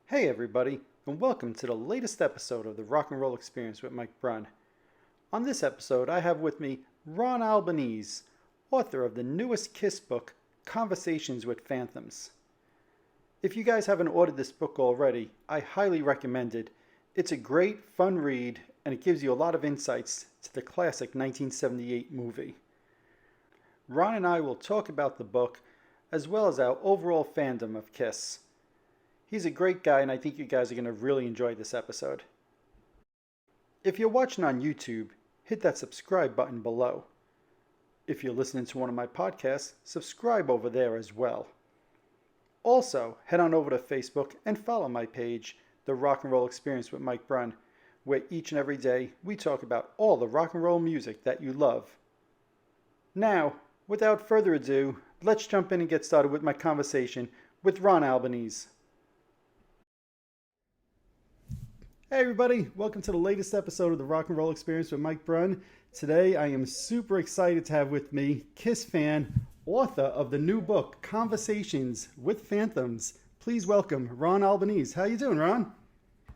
Hey everybody, and welcome to the latest episode of the Rock and Roll Experience with Mike Brunn. On this episode, I have with me Ron Albanese, author of the newest Kiss book, Conversations with Phantoms. If you guys haven't ordered this book already, I highly recommend it. It's a great, fun read, and it gives you a lot of insights to the classic 1978 movie. Ron and I will talk about the book, as well as our overall fandom of Kiss. He's a great guy, and I think you guys are going to really enjoy this episode. If you're watching on YouTube, hit that subscribe button below. If you're listening to one of my podcasts, subscribe over there as well. Also, head on over to Facebook and follow my page, The Rock and Roll Experience with Mike Brunn, where each and every day we talk about all the rock and roll music that you love. Now, without further ado, let's jump in and get started with my conversation with Ron Albanese. Hey everybody, welcome to the latest episode of the Rock and Roll Experience with Mike Brunn. Today I am super excited to have with me Kiss fan, author of the new book, Conversations with Phantoms. Please welcome Ron Albanese. How you doing, Ron?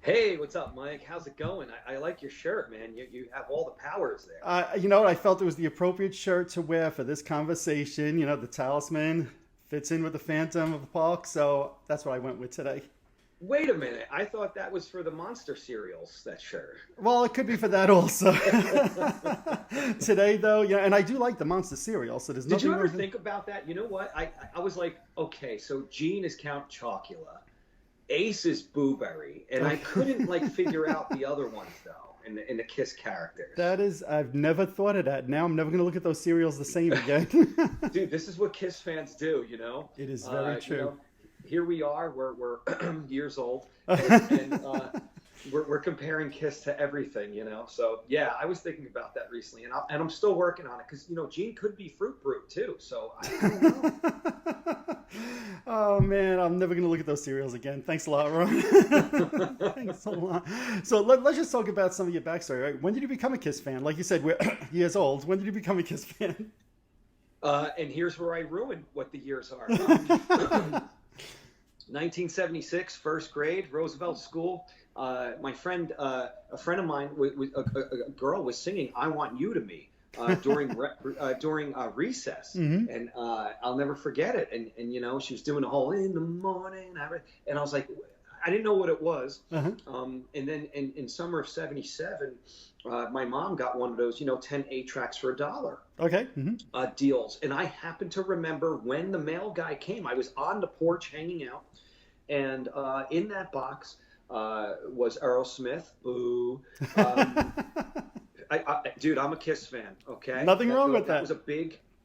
Hey, what's up, Mike? How's it going? I like your shirt, man. You have all the powers there. I felt it was the appropriate shirt to wear for this conversation. You know, the talisman fits in with the Phantom of the Park, so that's what I went with today. Wait a minute. I thought that was for the Monster cereals, that shirt. Well, it could be for that also. Today, though, yeah, and I do like the Monster cereal, so there's nothing. Did you ever think about that? You know what? I was like, okay, so Gene is Count Chocula, Ace is Booberry, and I couldn't figure out the other ones though in the Kiss characters. That is, I've never thought of that. Now I'm never going to look at those cereals the same again. Dude, this is what Kiss fans do, you know? It is very true. You know, here we are, we're years old, and we're comparing Kiss to everything, you know. So yeah, I was thinking about that recently, and I'm still working on it because Gene could be Fruit Brute too. So I don't know. Oh man, I'm never gonna look at those cereals again. Thanks a lot, Ron. Thanks a lot. So let's just talk about some of your backstory. Right? When did you become a Kiss fan? Like you said, we're years old. When did you become a Kiss fan? And here's where I ruined what the years are. 1976, first grade, Roosevelt School. My friend, a friend of mine, a girl was singing "I Want You to Me" during recess, Mm-hmm. and I'll never forget it. And she was doing a whole "In the Morning," and I was like, I didn't know what it was. Uh-huh. And then in summer of '77, my mom got one of those 10 8-tracks for $1. Okay. Mm-hmm. Deals, and I happen to remember when the mail guy came. I was on the porch hanging out, and in that box was Aerosmith. Boo! Dude, I'm a Kiss fan. Okay, Nothing wrong with that.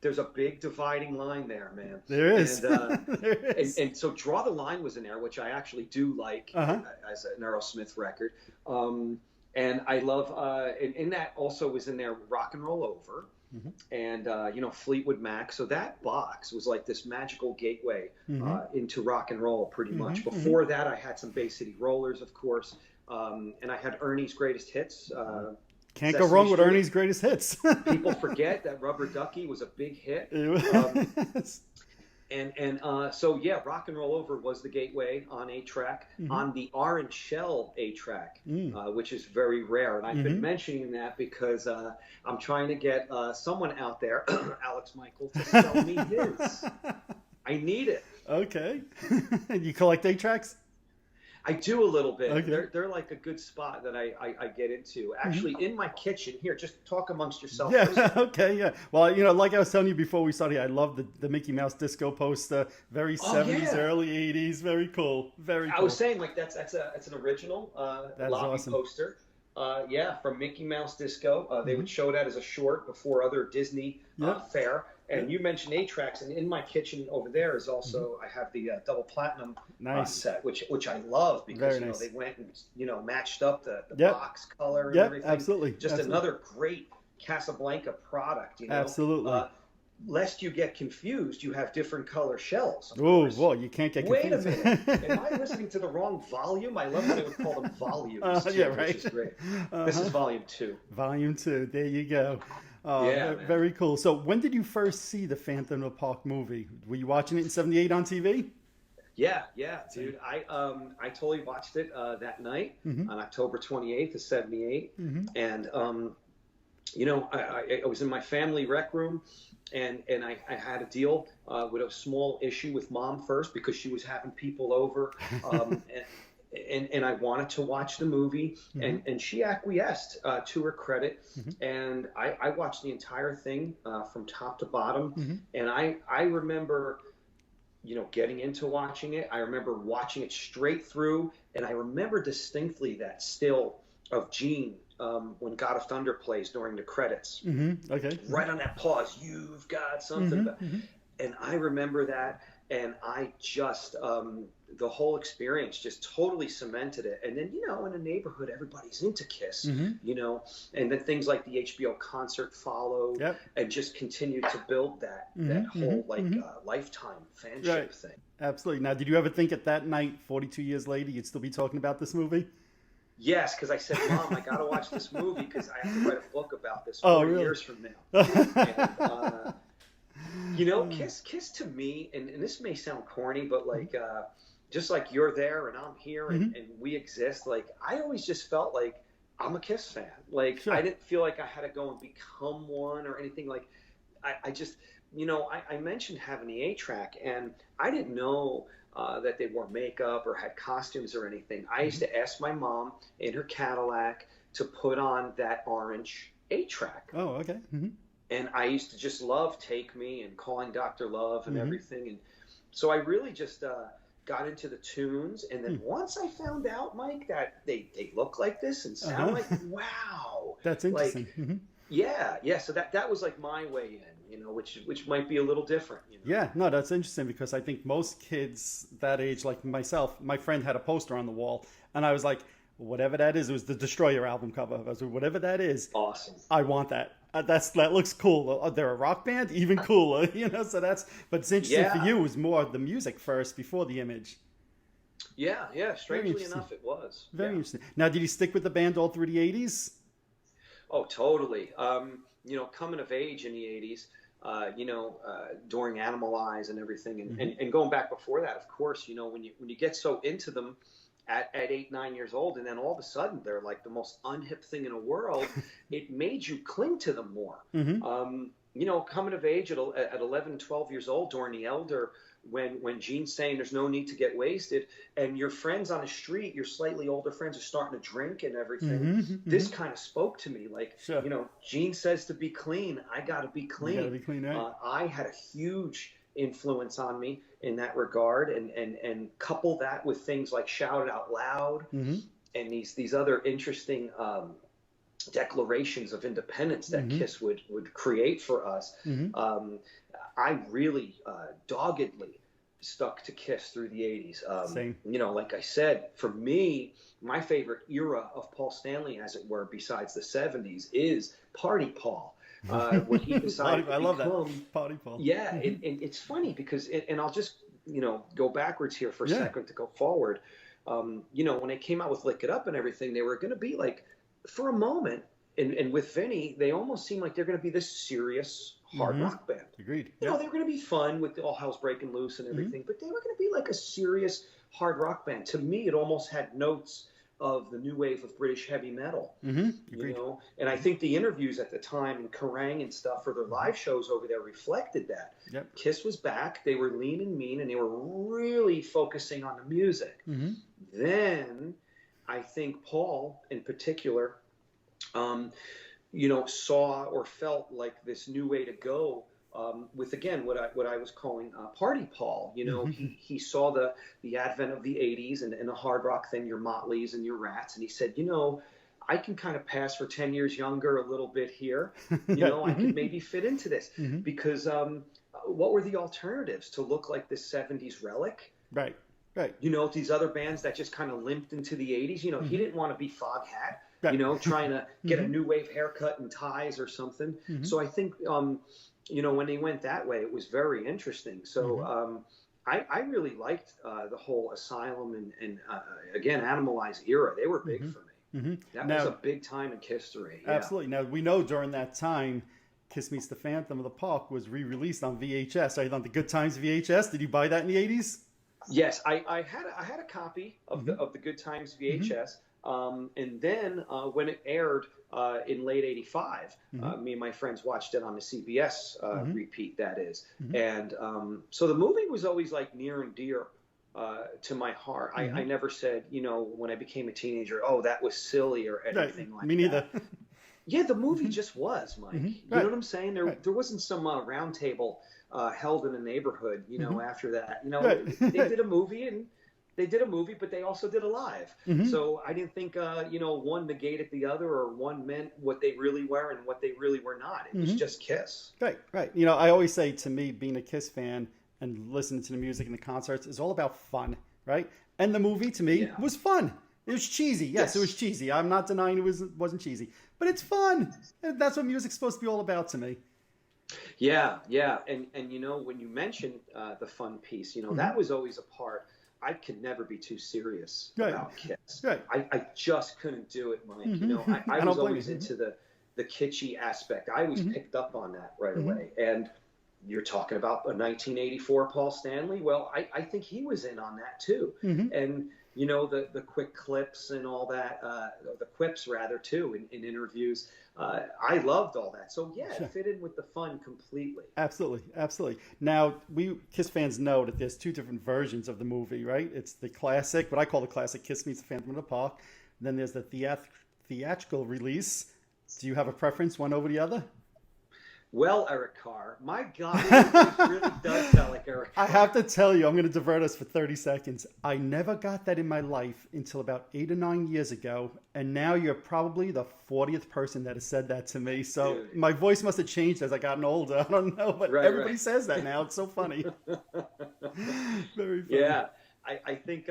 There's a big dividing line there, man. There is. And, There is. And so Draw the Line was in there, which I actually do like as an Aerosmith record. And I love, and that also was in there, Rock and Roll Over, Mm-hmm. and Fleetwood Mac. So that box was like this magical gateway into rock and roll, pretty much. Before that, I had some Bay City Rollers, of course, and I had Ernie's Greatest Hits. Can't go wrong with Ernie's Greatest Hits. People forget that Rubber Ducky was a big hit. So yeah, Rock and Roll Over was the gateway on 8-track, on the Orange Shell 8-track, which is very rare. And I've been mentioning that because I'm trying to get someone out there, Alex Michael, to sell me his. I need it. Okay. You collect 8-tracks? I do a little bit. Okay. They're like a good spot that I get into. Actually, in my kitchen. Here, just talk amongst yourself. Yeah, okay, yeah. Well, like I was telling you before we started, I love the Mickey Mouse disco poster. Very 70s, early 80s. Very cool. Very cool. I was saying, that's an original that's lobby awesome. poster. From Mickey Mouse Disco. They would show that as a short before other Disney fare. And you mentioned 8-tracks, and in my kitchen over there is also I have the double platinum set, which I love because they went and matched up the box color and everything. Absolutely. Just another great Casablanca product. Absolutely. Lest you get confused, you have different color shells. Oh, well, you can't get confused. Wait a minute. Am I listening to the wrong volume? I love that they would call them volumes, too, yeah, right. which is great. This is volume 2. Volume 2. There you go. Very cool. So when did you first see the Phantom of the Park movie? Were you watching it in '78 on TV? Yeah, dude. I totally watched it that night Mm-hmm. on October 28th of '78, Mm-hmm. and I was in my family rec room, and I had a deal with a small issue with mom first because she was having people over, and I wanted to watch the movie, Mm-hmm. and she acquiesced to her credit, Mm-hmm. and I watched the entire thing from top to bottom, Mm-hmm. and I remember getting into watching it. I remember watching it straight through, and I remember distinctly that still of Gene when God of Thunder plays during the credits. Mm-hmm. Okay. Mm-hmm. Right on that pause, you've got something about, Mm-hmm. and I remember that, and I just the whole experience just totally cemented it. And then in the neighborhood, everybody's into Kiss, Mm-hmm. and then things like the HBO concert followed, Yep. and just continued to build that Mm-hmm. whole Mm-hmm. lifetime fanship Right. thing. Absolutely. Now, did you ever think at that night, 42 years later, you'd still be talking about this movie? Yes, because I said, Mom, I got to watch this movie because I have to write a book about this Oh, 40 really? years from now. And, Kiss to me, and this may sound corny, but like, just like you're there and I'm here and we exist, like, I always just felt like I'm a Kiss fan. Like, Sure. I didn't feel like I had to go and become one or anything. Like, I just, I mentioned having the 8-track, and I didn't know that they wore makeup or had costumes or anything. I used to ask my mom in her Cadillac to put on that orange 8-track. Oh, okay. Mm-hmm. And I used to just love Take Me and Calling Dr. Love and Mm-hmm. everything. And so I really just got into the tunes. And then once I found out, Mike, that they look like this and sound like, wow. That's interesting. Like, mm-hmm. Yeah. So that was like my way in, which might be a little different. Yeah, no, that's interesting because I think most kids that age, like myself, my friend had a poster on the wall, and I was like, whatever that is, it was the Destroyer album cover. I was like, whatever that is, awesome. I want that. That looks cool. They're a rock band, even cooler, So but it's interesting for you. It was more the music first before the image. Yeah. Strangely enough, it was very interesting. Now, did you stick with the band all through the '80s? Oh, totally. Coming of age in the '80s. During Animalize and everything, and going back before that, of course, when you get so into them at 8, 9 years old, and then all of a sudden they're like the most unhip thing in the world, it made you cling to them more. Coming of age at 11, 12 years old during the Elder, when Gene's saying there's no need to get wasted, and your friends on the street, your slightly older friends, are starting to drink and everything. This kind of spoke to me. Like, sure. Gene says to be clean. I got to be clean. You gotta be clean, right? I had a huge influence on me in that regard, and couple that with things like Shout It Out Loud and these other interesting declarations of independence that Kiss would create for us. I really doggedly stuck to Kiss through the 80s. Same. Like I said, for me, my favorite era of Paul Stanley, as it were, besides the 70s, is Party Paul. When he decided I love that. Party Paul. Yeah, and it's funny because, and I'll just, go backwards here for a second to go forward. When they came out with Lick It Up and everything, they were going to be like, for a moment, and with Vinny, they almost seemed like they're going to be this serious hard rock band. Agreed. They were going to be fun with All Hell's Breaking Loose and everything, but they were going to be like a serious hard rock band. To me, it almost had notes of the new wave of British heavy metal. Agreed. And I think the interviews at the time and Kerrang and stuff for their live shows over there reflected that. Yep. Kiss was back. They were lean and mean, and they were really focusing on the music. Then I think Paul, in particular, saw or felt like this new way to go with, again, what I was calling Party Paul. He saw the advent of the 80s and the hard rock thing, your Motleys and your Rats, and he said, I can kind of pass for 10 years younger a little bit here. I could maybe fit into this because what were the alternatives to look like this 70s relic? Right. These other bands that just kind of limped into the 80s. He didn't want to be Foghat. Trying to get a new wave haircut and ties or something. So I think, when they went that way, it was very interesting. So I really liked the whole Asylum and again, Animalize era. They were big for me. That was a big time in history. Yeah. Absolutely. Now, we know during that time, Kiss Meets the Phantom of the Park was re-released on VHS. Are you on the Good Times VHS? Did you buy that in the 80s? Yes, I had a copy of the Good Times VHS, and then when it aired in late '85, me and my friends watched it on the CBS repeat. That is, and so the movie was always like near and dear to my heart. I never said, when I became a teenager, oh, that was silly or anything like that. Me neither. Yeah, the movie just was, Mike. You know what I'm saying? There wasn't some round table held in a neighborhood, after that. They did a movie and they did a movie, but they also did a live. So I didn't think, one negated the other or one meant what they really were and what they really were not. It was just Kiss. Right. I always say, to me, being a Kiss fan and listening to the music and the concerts is all about fun, right? And the movie, to me, was fun. It was cheesy. Yes, it was cheesy. I'm not denying it wasn't cheesy. But it's fun. That's what music's supposed to be all about to me. Yeah. And when you mentioned the fun piece, that was always a part. I could never be too serious about Kiss. Right. I just couldn't do it, Mike. I was always into the kitschy aspect. I always picked up on that right away. And you're talking about a 1984 Paul Stanley. Well, I think he was in on that too. And the quick clips and all that, the quips rather too in interviews. I loved all that. So it fit in with the fun completely. Absolutely. Now, we Kiss fans know that there's two different versions of the movie, right? It's the classic, what I call the classic Kiss Meets the Phantom of the Park. Then there's the theatrical release. Do you have a preference, one over the other? Well, Eric Carr, my God, it really does sound like Eric Carr. I have to tell you, I'm going to divert us for 30 seconds. I never got that in my life until about 8 or 9 years ago. And now you're probably the 40th person that has said that to me. So my voice must have changed as I gotten older. I don't know, but everybody says that now. It's so funny. Very funny. Yeah, I think,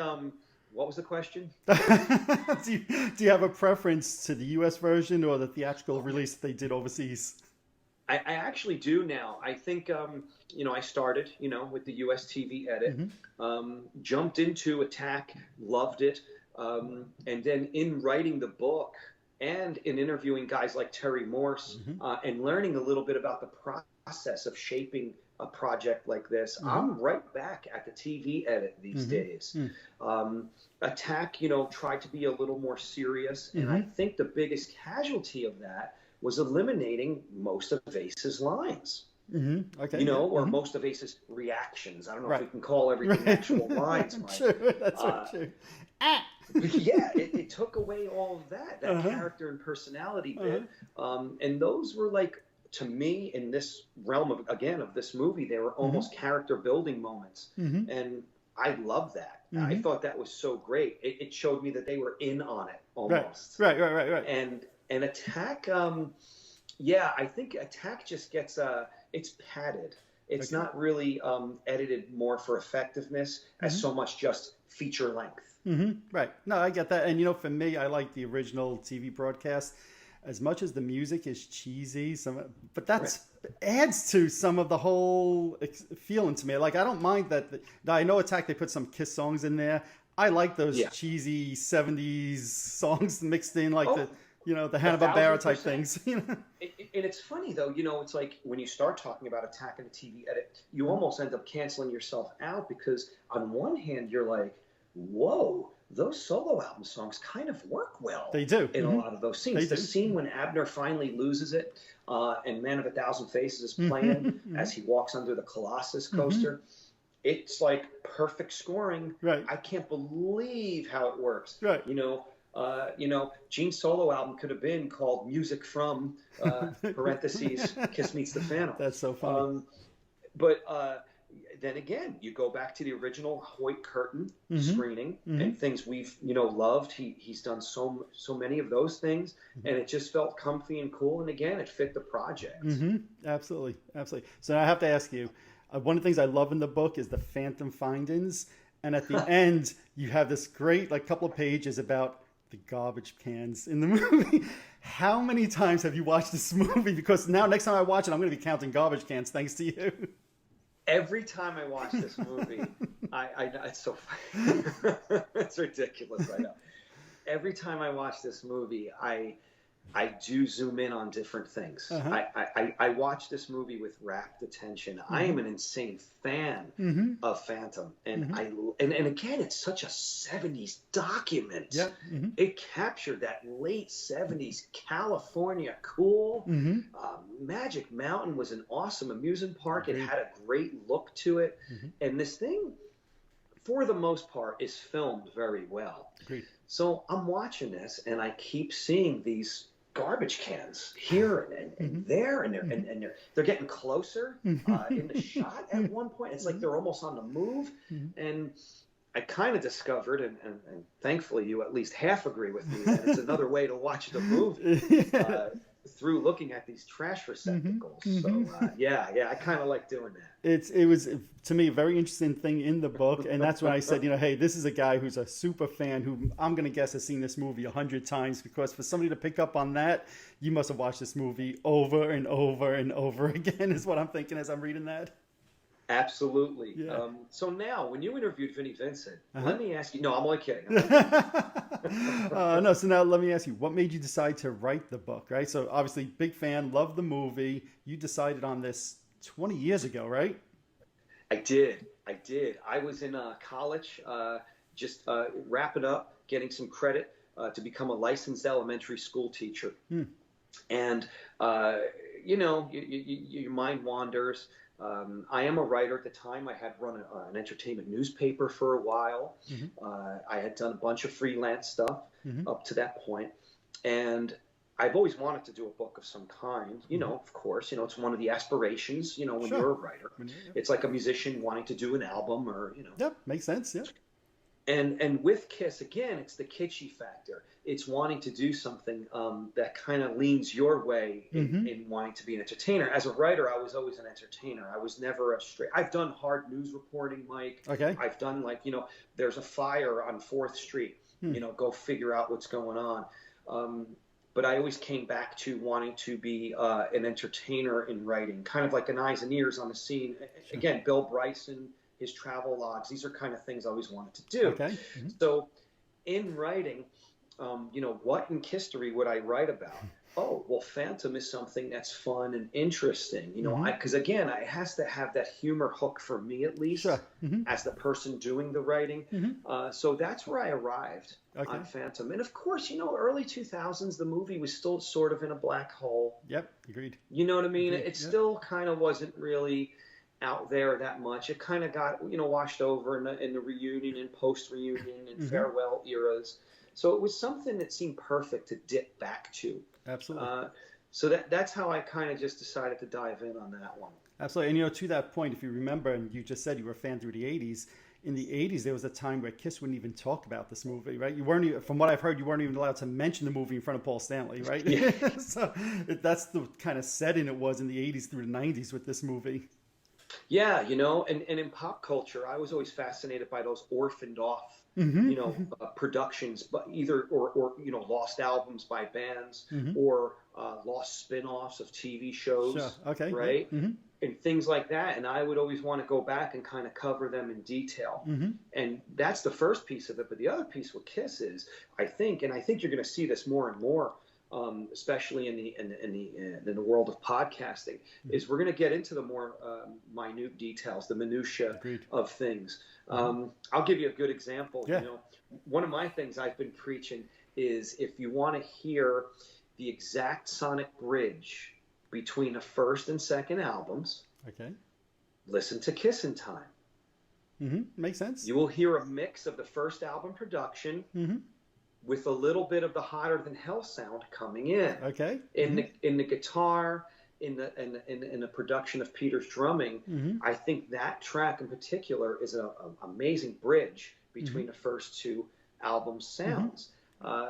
what was the question? do you have a preference to the U.S. version or the theatrical release they did overseas? I actually do now. I think, I started, with the US TV edit, jumped into Attack, loved it. And then in writing the book and in interviewing guys like Terry Morse and learning a little bit about the process of shaping a project like this, I'm right back at the TV edit these days. Attack, tried to be a little more serious. And I think the biggest casualty of that was eliminating most of Ace's lines, Okay. Or most of Ace's reactions. I don't know if we can call everything actual lines, Mike. True. That's true. It took away all of that character and personality bit. And those were like, to me, in this realm of this movie, they were almost character building moments. And I love that. I thought that was so great. It showed me that they were in on it almost. Right. And Attack, I think Attack just gets, it's padded. It's not really edited more for effectiveness as so much just feature length. Right. No, I get that. And, for me, I like the original TV broadcast as much as the music is cheesy, but that's adds to some of the whole feeling to me. Like, I don't mind that. I know Attack, they put some Kiss songs in there. I like those cheesy 70s songs mixed in, like the Hanna-Barbera type things. And it's funny, though, it's like when you start talking about Attack in the TV edit, you almost end up canceling yourself out because on one hand, you're like, whoa, those solo album songs kind of work well. They do. In a lot of those scenes. The scene when Abner finally loses it and Man of a Thousand Faces is playing as he walks under the Colossus coaster. It's like perfect scoring. Right. I can't believe how it works. Right. Gene's solo album could have been called Music From, parentheses, Kiss Meets the Phantom. That's so funny. But then again, you go back to the original Hoyt Curtin screening and things we've, loved. He's done so many of those things, and it just felt comfy and cool. And again, it fit the project. Absolutely. So I have to ask you, one of the things I love in the book is the Phantom Findings. And at the end, you have this great, couple of pages about the garbage cans in the movie. How many times have you watched this movie? Because now next time I watch it, I'm going to be counting garbage cans thanks to you. Every time I watch this movie, I it's so funny. It's ridiculous, I know. Every time I watch this movie, I I do zoom in on different things. Uh-huh. I watch this movie with rapt attention. I am an insane fan of Phantom, and and again, it's such a '70s document. Yep. It captured that late '70s California cool. Magic Mountain was an awesome amusement park. It had a great look to it, and this thing, for the most part, is filmed very well. Agreed. So I'm watching this, and I keep seeing these garbage cans here and there, and they're getting closer in the shot at one point. It's like they're almost on the move, and I kind of discovered, and thankfully you at least half agree with me, that it's another way to watch the movie through looking at these trash receptacles. So yeah, I kind of like doing that. It was, to me, a very interesting thing in the book, and that's when I said, hey, this is a guy who's a super fan who I'm going to guess has seen this movie 100 times, because for somebody to pick up on that, you must have watched this movie over and over and over again, is what I'm thinking as I'm reading that. Absolutely. Yeah. So now, when you interviewed Vinnie Vincent, let me ask you. No, I'm only kidding. No. So now let me ask you, what made you decide to write the book? Right. So obviously, big fan, love the movie. You decided on this 20 years ago, right? I did. I was in college, just wrapping up, getting some credit to become a licensed elementary school teacher, and your mind wanders. I am a writer. At the time, I had run an entertainment newspaper for a while. I had done a bunch of freelance stuff up to that point. And I've always wanted to do a book of some kind. Of course, it's one of the aspirations, when you're a writer. It's like a musician wanting to do an album or. Yep, makes sense, yeah. And with Kiss, again, it's the kitschy factor. It's wanting to do something that kind of leans your way in wanting to be an entertainer. As a writer, I was always an entertainer. I was never a straight. I've done hard news reporting, Mike. Okay. I've done there's a fire on 4th Street. Go figure out what's going on. But I always came back to wanting to be an entertainer in writing, kind of like an eyes and ears on the scene. Sure. Again, Bill Bryson, his travel logs, these are kind of things I always wanted to do. Okay. So in writing, what in history would I write about? Oh, well, Phantom is something that's fun and interesting, because again, it has to have that humor hook for me, at least, as the person doing the writing. So that's where I arrived on Phantom. And of course, early 2000s, the movie was still sort of in a black hole. Yep, agreed. You know what I mean? Agreed. It still kind of wasn't really out there that much. It kind of got, washed over in the reunion and post-reunion and farewell eras. So it was something that seemed perfect to dip back to. Absolutely. So that's how I kind of just decided to dive in on that one. Absolutely. And, to that point, if you remember, and you just said you were a fan through the 80s, in the 80s, there was a time where Kiss wouldn't even talk about this movie, right? You weren't even, from what I've heard, you weren't even allowed to mention the movie in front of Paul Stanley, right? Yeah. So that's the kind of setting it was in the 80s through the 90s with this movie. Yeah, and in pop culture, I was always fascinated by those orphaned off, productions, but either or lost albums by bands or lost spin-offs of TV shows, right? And things like that. And I would always want to go back and kind of cover them in detail. And that's the first piece of it. But the other piece with Kiss is, I think you're going to see this more and more, especially in the world of podcasting, is we're going to get into the more minute details, the minutia of things. I'll give you a good example. Yeah. One of my things I've been preaching is, if you want to hear the exact sonic bridge between the first and second albums, listen to Kissin' Time. Makes sense. You will hear a mix of the first album production with a little bit of the Hotter Than Hell sound coming in. In the guitar, in the production of Peter's drumming. I think that track in particular is an amazing bridge between the first two album sounds.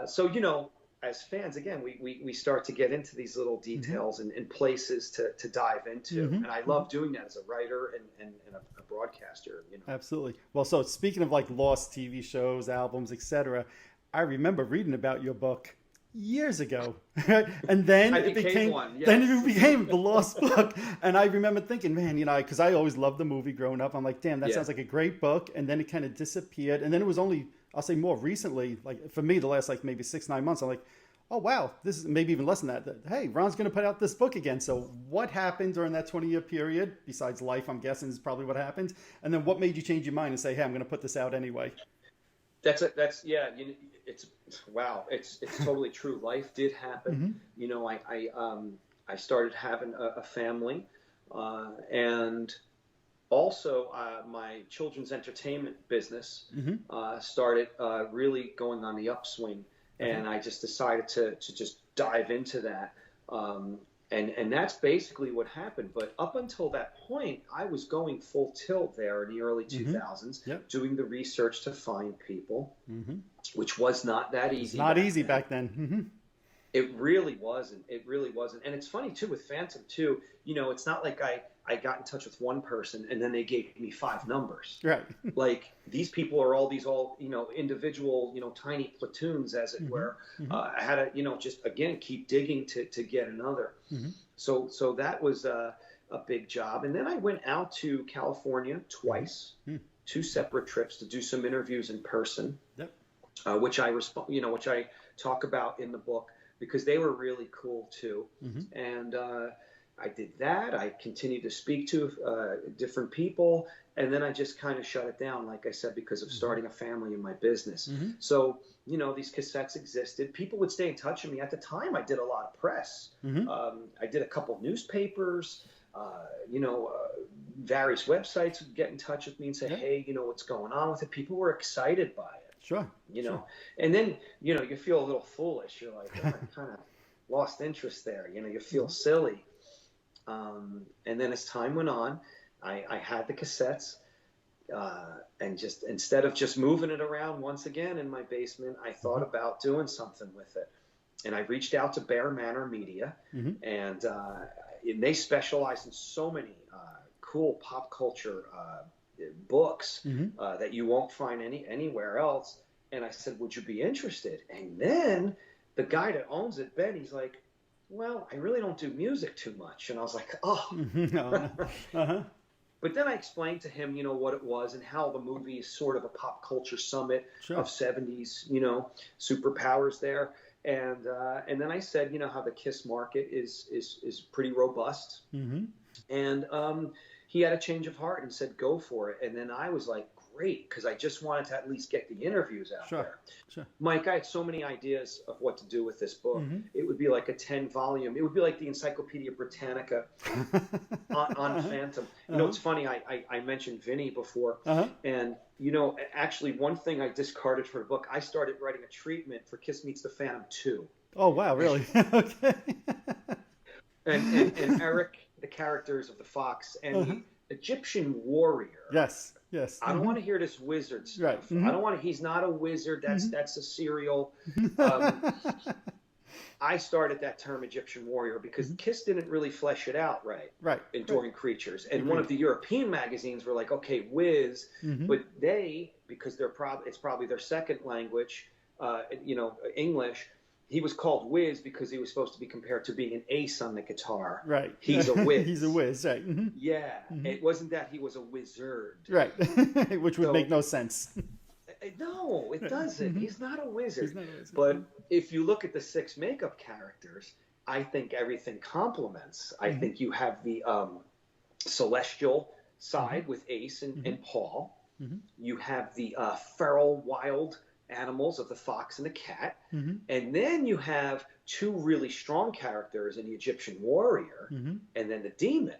So as fans, again, we start to get into these little details and places to dive into, and I love doing that as a writer and a broadcaster. Absolutely. Well, so speaking of like lost TV shows, albums, etc., I remember reading about your book years ago, and then it became one. Yes. Then it became the Lost Book, and I remember thinking, man, because I always loved the movie growing up. I'm like, damn, that sounds like a great book, and then it kind of disappeared, and then it was only, I'll say, more recently, like for me, the last like maybe 6-9 months, I'm like, Oh, wow. This is maybe even less than that. Hey, Ron's going to put out this book again. So what happened during that 20-year period, besides life, I'm guessing is probably what happened. And then what made you change your mind and say, hey, I'm going to put this out anyway? Yeah. It's wow. It's totally true. Life did happen. Mm-hmm. I started having a family, and also my children's entertainment business Mm-hmm. started really going on the upswing, Okay. and I just decided to just dive into that. And that's basically what happened. But up until that point, I was going full tilt there in the early Mm-hmm. 2000s, Yep. doing the research to find people, Mm-hmm. which was not that It's easy not back easy then. back then. Mm-hmm. It really wasn't. It really wasn't. And it's funny too with Phantom too. It's not like I got in touch with one person and then they gave me 5 numbers. Right. Like these people are all individual, tiny platoons, as it Mm-hmm. were. Mm-hmm. I had to, just again keep digging to get another. Mm-hmm. So that was a big job. And then I went out to California twice, Mm-hmm. 2 separate trips to do some interviews in person, Yep. which which I talk about in the book, because they were really cool too. Mm-hmm. And I did that. I continued to speak to different people, and then I just kind of shut it down, like I said, because of starting a family in my business. Mm-hmm. So, these cassettes existed. People would stay in touch with me. At the time, I did a lot of press. Mm-hmm. I did a couple newspapers. Various websites would get in touch with me and say, Yeah. hey, what's going on with it? People were excited by it. Sure. Sure. And then, you feel a little foolish. You're like, oh, I kind of lost interest there. You feel silly. And then as time went on, I had the cassettes, and just instead of just moving it around once again in my basement, I thought about doing something with it. And I reached out to Bear Manor Media, Mm-hmm. and they specialize in so many cool pop culture books Mm-hmm. that you won't find anywhere else. And I said, would you be interested? And then the guy that owns it, Ben, he's like, well, I really don't do music too much. And I was like, oh. Mm-hmm. No. Uh-huh. But then I explained to him, what it was and how the movie is sort of a pop culture summit Sure. of 70s, superpowers there. And then I said, how the KISS market is pretty robust. Mm-hmm. And he had a change of heart and said, go for it. And then I was like, great, because I just wanted to at least get the interviews out there. Sure. Mike, I had so many ideas of what to do with this book. Mm-hmm. It would be like a 10-volume. It would be like the Encyclopedia Britannica on Phantom. It's funny. I mentioned Vinny before. Uh-huh. And, actually one thing I discarded for the book, I started writing a treatment for Kiss Meets the Phantom 2. Oh, wow, really? Okay. And Eric, the characters of the Fox, and Uh-huh. the Egyptian warrior. Yes. I don't want to hear this wizard stuff. Right. Mm-hmm. I don't want to. He's not a wizard. That's a serial. I started that term Egyptian warrior because Kiss didn't really flesh it out right. Right. Enduring Creatures, and one of the European magazines were like, okay, Wiz, but they, because it's probably their second language, English. He was called Wiz because he was supposed to be compared to being an ace on the guitar. Right. He's a whiz. He's a whiz, right. Mm-hmm. Yeah. Mm-hmm. It wasn't that he was a wizard. Right. Which would make no sense. No, it doesn't. Mm-hmm. He's not a wizard. He's not a wizard. But if you look at the 6 makeup characters, I think everything complements. I think you have the celestial side with Ace and Paul. Mm-hmm. You have the feral, wild animals of the fox and the cat, and then you have 2 really strong characters in the Egyptian warrior, and then the demon.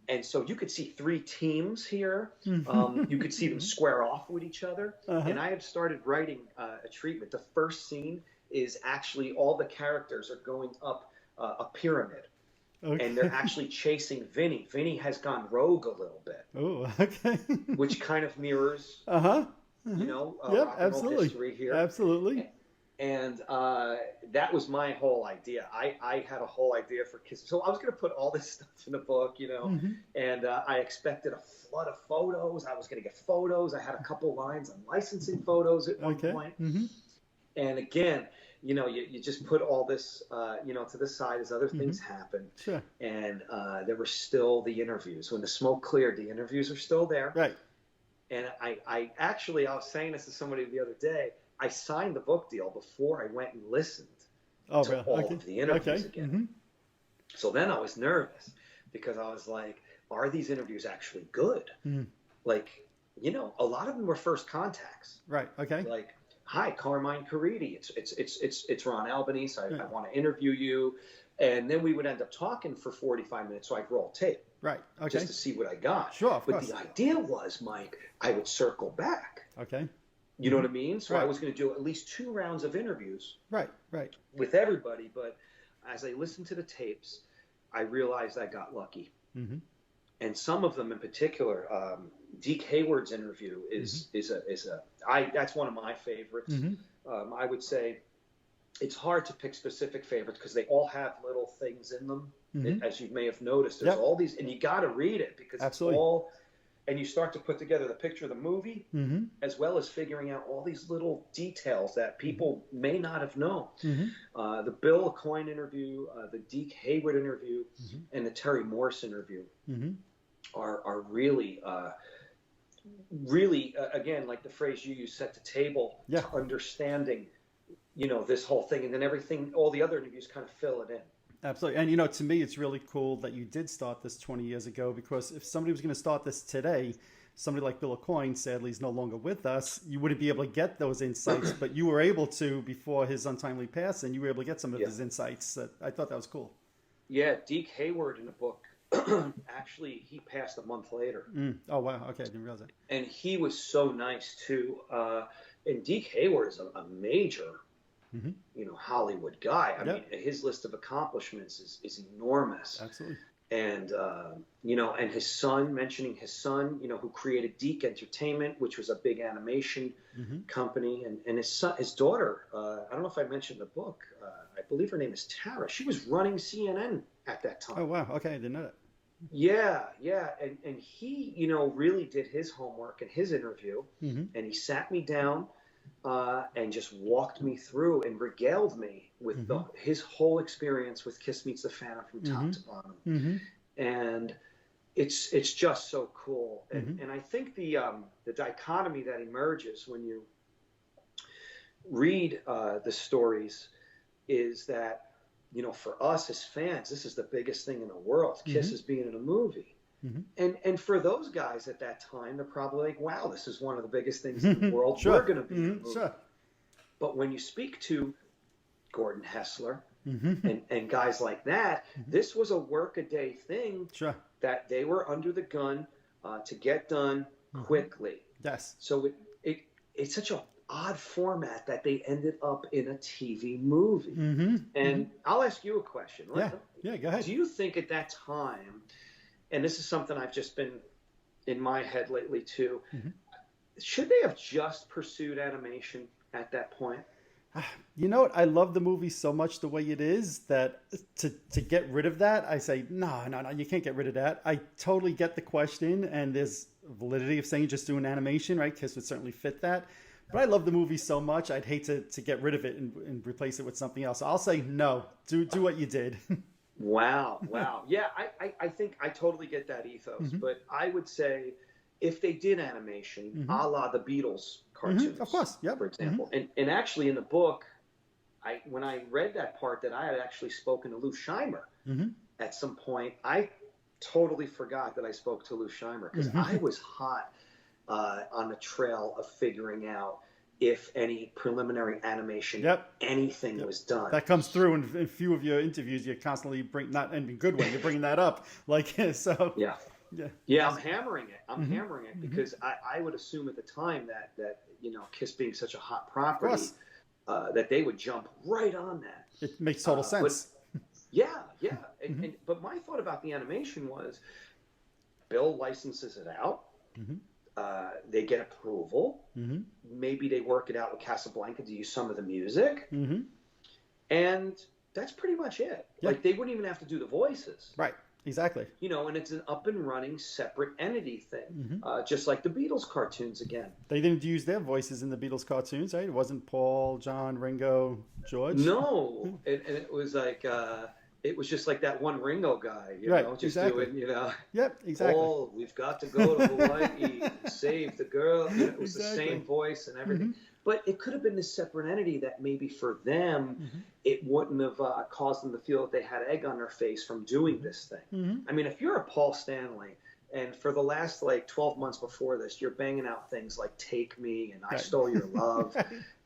And so you could see 3 teams here. You could see them square off with each other. And I had started writing a treatment. The first scene is actually all the characters are going up a pyramid. Okay. And they're actually chasing Vinny. Vinny has gone rogue a little bit. Oh, okay. Which kind of mirrors rock and roll history here. Absolutely. And that was my whole idea. I had a whole idea for Kiss. So I was going to put all this stuff in the book, and I expected a flood of photos. I was going to get photos. I had a couple lines on licensing photos at one point. And again, you just put all this, to the side as other things happen. Sure. And there were still the interviews. When the smoke cleared, the interviews are still there. Right. And I was saying this to somebody the other day, I signed the book deal before I went and listened Oh, to really? all Okay. of the interviews Okay. again. Mm-hmm. So then I was nervous because I was like, are these interviews actually good? Mm-hmm. Like, a lot of them were first contacts. Right. Okay. Like, hi, Carmine Caridi. It's Ron Albanese. Yeah. I want to interview you. And then we would end up talking for 45 minutes, so I'd roll tape. Right. Okay. Just to see what I got. Sure, of but course. the idea was, Mike, I would circle back. Okay. You know what I mean? So Right. I was going to do at least 2 rounds of interviews. Right. Right. With everybody. But as I listened to the tapes, I realized I got lucky. Mm-hmm. And some of them in particular, Deke Hayward's interview is that's one of my favorites. Mm-hmm. I would say it's hard to pick specific favorites because they all have little things in them. Mm-hmm. As you may have noticed, there's all these, and you got to read it because Absolutely. it's all, and you start to put together the picture of the movie, Mm-hmm. as well as figuring out all these little details that people may not have known. Mm-hmm. The Bill Aucoin interview, the Deke Hayward interview, Mm-hmm. and the Terry Morse interview Mm-hmm. are really, again, like the phrase you use, set the table Yeah. to understanding, this whole thing, and then everything, all the other interviews kind of fill it in. Absolutely. And, to me, it's really cool that you did start this 20 years ago, because if somebody was going to start this today, somebody like Bill Aucoin, sadly, is no longer with us, you wouldn't be able to get those insights, but you were able to, before his untimely passing, you were able to get some of his insights. I thought that was cool. Yeah, Deke Hayward in the book, actually, he passed a month later. Oh, wow. Okay, I didn't realize that. And he was so nice, too. And Deke Hayward is a major, Hollywood guy. I mean, his list of accomplishments is enormous. Absolutely. And, and his son, mentioning his son, who created Deke Entertainment, which was a big animation company. And his daughter, I don't know if I mentioned the book, I believe her name is Tara. She was running CNN at that time. Oh, wow. Okay, I didn't know that. Yeah. And he, really did his homework in his interview. And he sat me down and just walked me through and regaled me with his whole experience with Kiss Meets the Phantom from top to bottom. And it's just so cool. And I think the dichotomy that emerges when you read the stories is that, for us as fans, this is the biggest thing in the world. Kiss is being in a movie. And for those guys at that time, they're probably like, wow, this is one of the biggest things in the world. Sure. We're going to be in a movie. Sure. But when you speak to Gordon Hessler and guys like that, this was a work-a-day thing that they were under the gun to get done quickly. Yes. So it's such an odd format that they ended up in a TV movie. And I'll ask you a question. Yeah, go ahead. Do you think at that time, and this is something I've just been in my head lately too, should they have just pursued animation at that point? You know what? I love the movie so much the way it is that to get rid of that, I say, no, you can't get rid of that. I totally get the question, and there's validity of saying just do an animation, right? Kiss would certainly fit that. But I love the movie so much, I'd hate to get rid of it and replace it with something else. I'll say no, do what you did. Wow. Yeah, I think I totally get that ethos. But I would say if they did animation, a la the Beatles cartoons, of course, for example. And actually in the book, when I read that part that I had actually spoken to Lou Scheimer at some point, I totally forgot that I spoke to Lou Scheimer because I was hot on the trail of figuring out if any preliminary animation, anything was done. That comes through in a few of your interviews. You constantly bring, not in a good way, you're bringing that up. So. Yeah, I'm hammering it. I'm hammering it because I would assume at the time that Kiss being such a hot property, that they would jump right on that. It makes total sense. But my thought about the animation was, Bill licenses it out. They get approval. Maybe they work it out with Casablanca to use some of the music. And that's pretty much it. Like, they wouldn't even have to do the voices. Right. Exactly. And it's an up and running separate entity thing, just like the Beatles cartoons again. They didn't use their voices in the Beatles cartoons, right? It wasn't Paul, John, Ringo, George. No, and it was like it was just like that one Ringo guy, just doing, Yep, exactly. Oh, we've got to go to Hawaii and save the girl. It was the same voice and everything. But it could have been this separate entity that maybe for them, it wouldn't have caused them to feel that they had egg on their face from doing this thing. I mean, if you're a Paul Stanley, and for the last like 12 months before this, you're banging out things like Take Me and I Stole Your Love.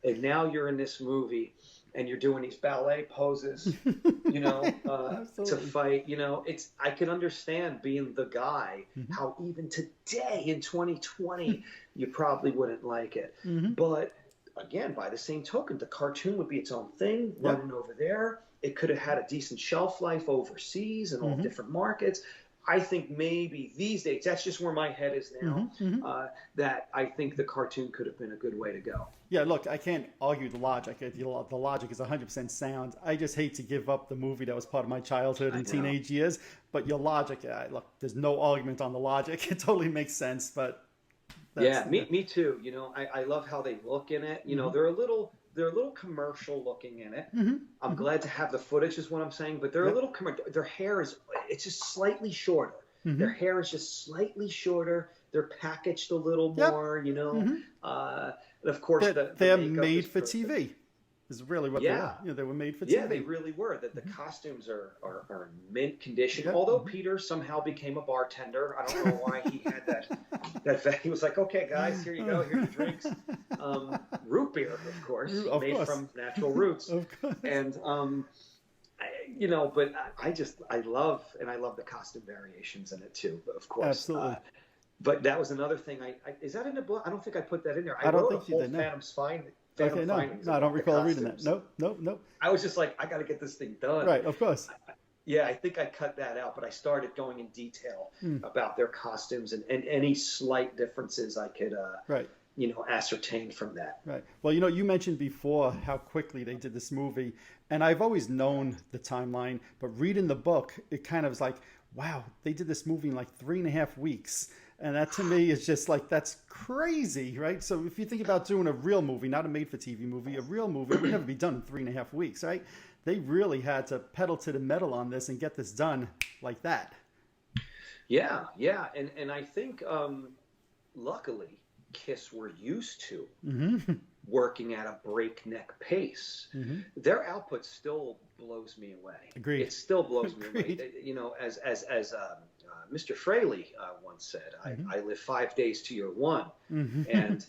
And now you're in this movie and you're doing these ballet poses, you know, to fight. You know, I can understand being the guy, how even today in 2020, you probably wouldn't like it. But again, by the same token, the cartoon would be its own thing, running over there. It could have had a decent shelf life overseas in all different markets. I think maybe these days, that's just where my head is now, that I think the cartoon could have been a good way to go. Yeah, look, I can't argue the logic. The logic is 100% sound. I just hate to give up the movie that was part of my childhood and teenage years. But your logic, look, there's no argument on the logic. It totally makes sense. But me too. You know, I love how they look in it. You know, they're a little commercial looking in it. I'm glad to have the footage is what I'm saying, but they're a little commercial. Their hair it's just slightly shorter. Their hair is just slightly shorter. They're packaged a little more, you know. And of course, they're made for TV. Is really what they are. You know, they were made for TV. Yeah, they really were. The costumes are in mint condition. Although Peter somehow became a bartender. I don't know why he had that. He was like, okay, guys, here you go. Here's your drinks. Root beer, of course, made from natural roots. Of course. And, you know, but I love the costume variations in it too, of course. Absolutely. But that was another thing. Is that in the book? I don't think I put that in there. I don't think you did. Phantom's Fine. Okay, no, I don't recall reading that. Nope. I was just like, I got to get this thing done. Right, of course. Yeah, I think I cut that out, but I started going in detail about their costumes and any slight differences I could, you know, ascertain from that. Right. Well, you know, you mentioned before how quickly they did this movie, and I've always known the timeline, but reading the book, it kind of was like, wow, they did this movie in like 3.5 weeks. And that to me is just like, that's crazy, right? So if you think about doing a real movie, not a made-for-TV movie, a real movie would never be done in 3.5 weeks, right? They really had to pedal to the metal on this and get this done like that. Yeah. And I think, luckily, KISS were used to working at a breakneck pace. Their output still blows me away. Agreed. It still blows me away. You know, as Mr. Fraley once said, I live 5 days to your one. And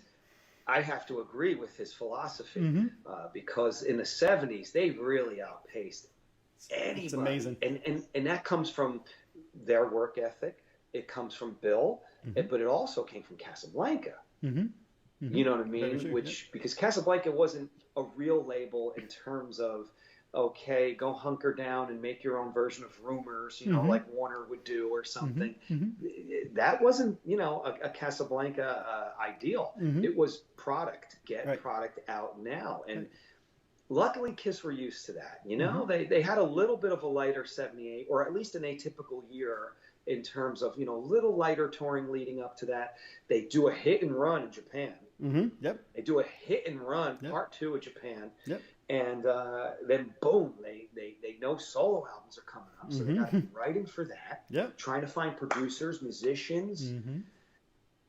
I have to agree with his philosophy because in the 70s, they really outpaced anybody. It's amazing. And that comes from their work ethic. It comes from Bill, but it also came from Casablanca. You know what I mean? True, because Casablanca wasn't a real label in terms of, okay, go hunker down and make your own version of Rumors, you know, like Warner would do or something. That wasn't, you know, a Casablanca ideal. It was product, product out now. And luckily KISS were used to that. You know, they had a little bit of a lighter 78, or at least an atypical year in terms of, you know, little lighter touring leading up to that. They do a hit and run in Japan. They do a hit and run part 2 of Japan. And then boom, they know solo albums are coming up, so they got to be writing for that. Trying to find producers, musicians.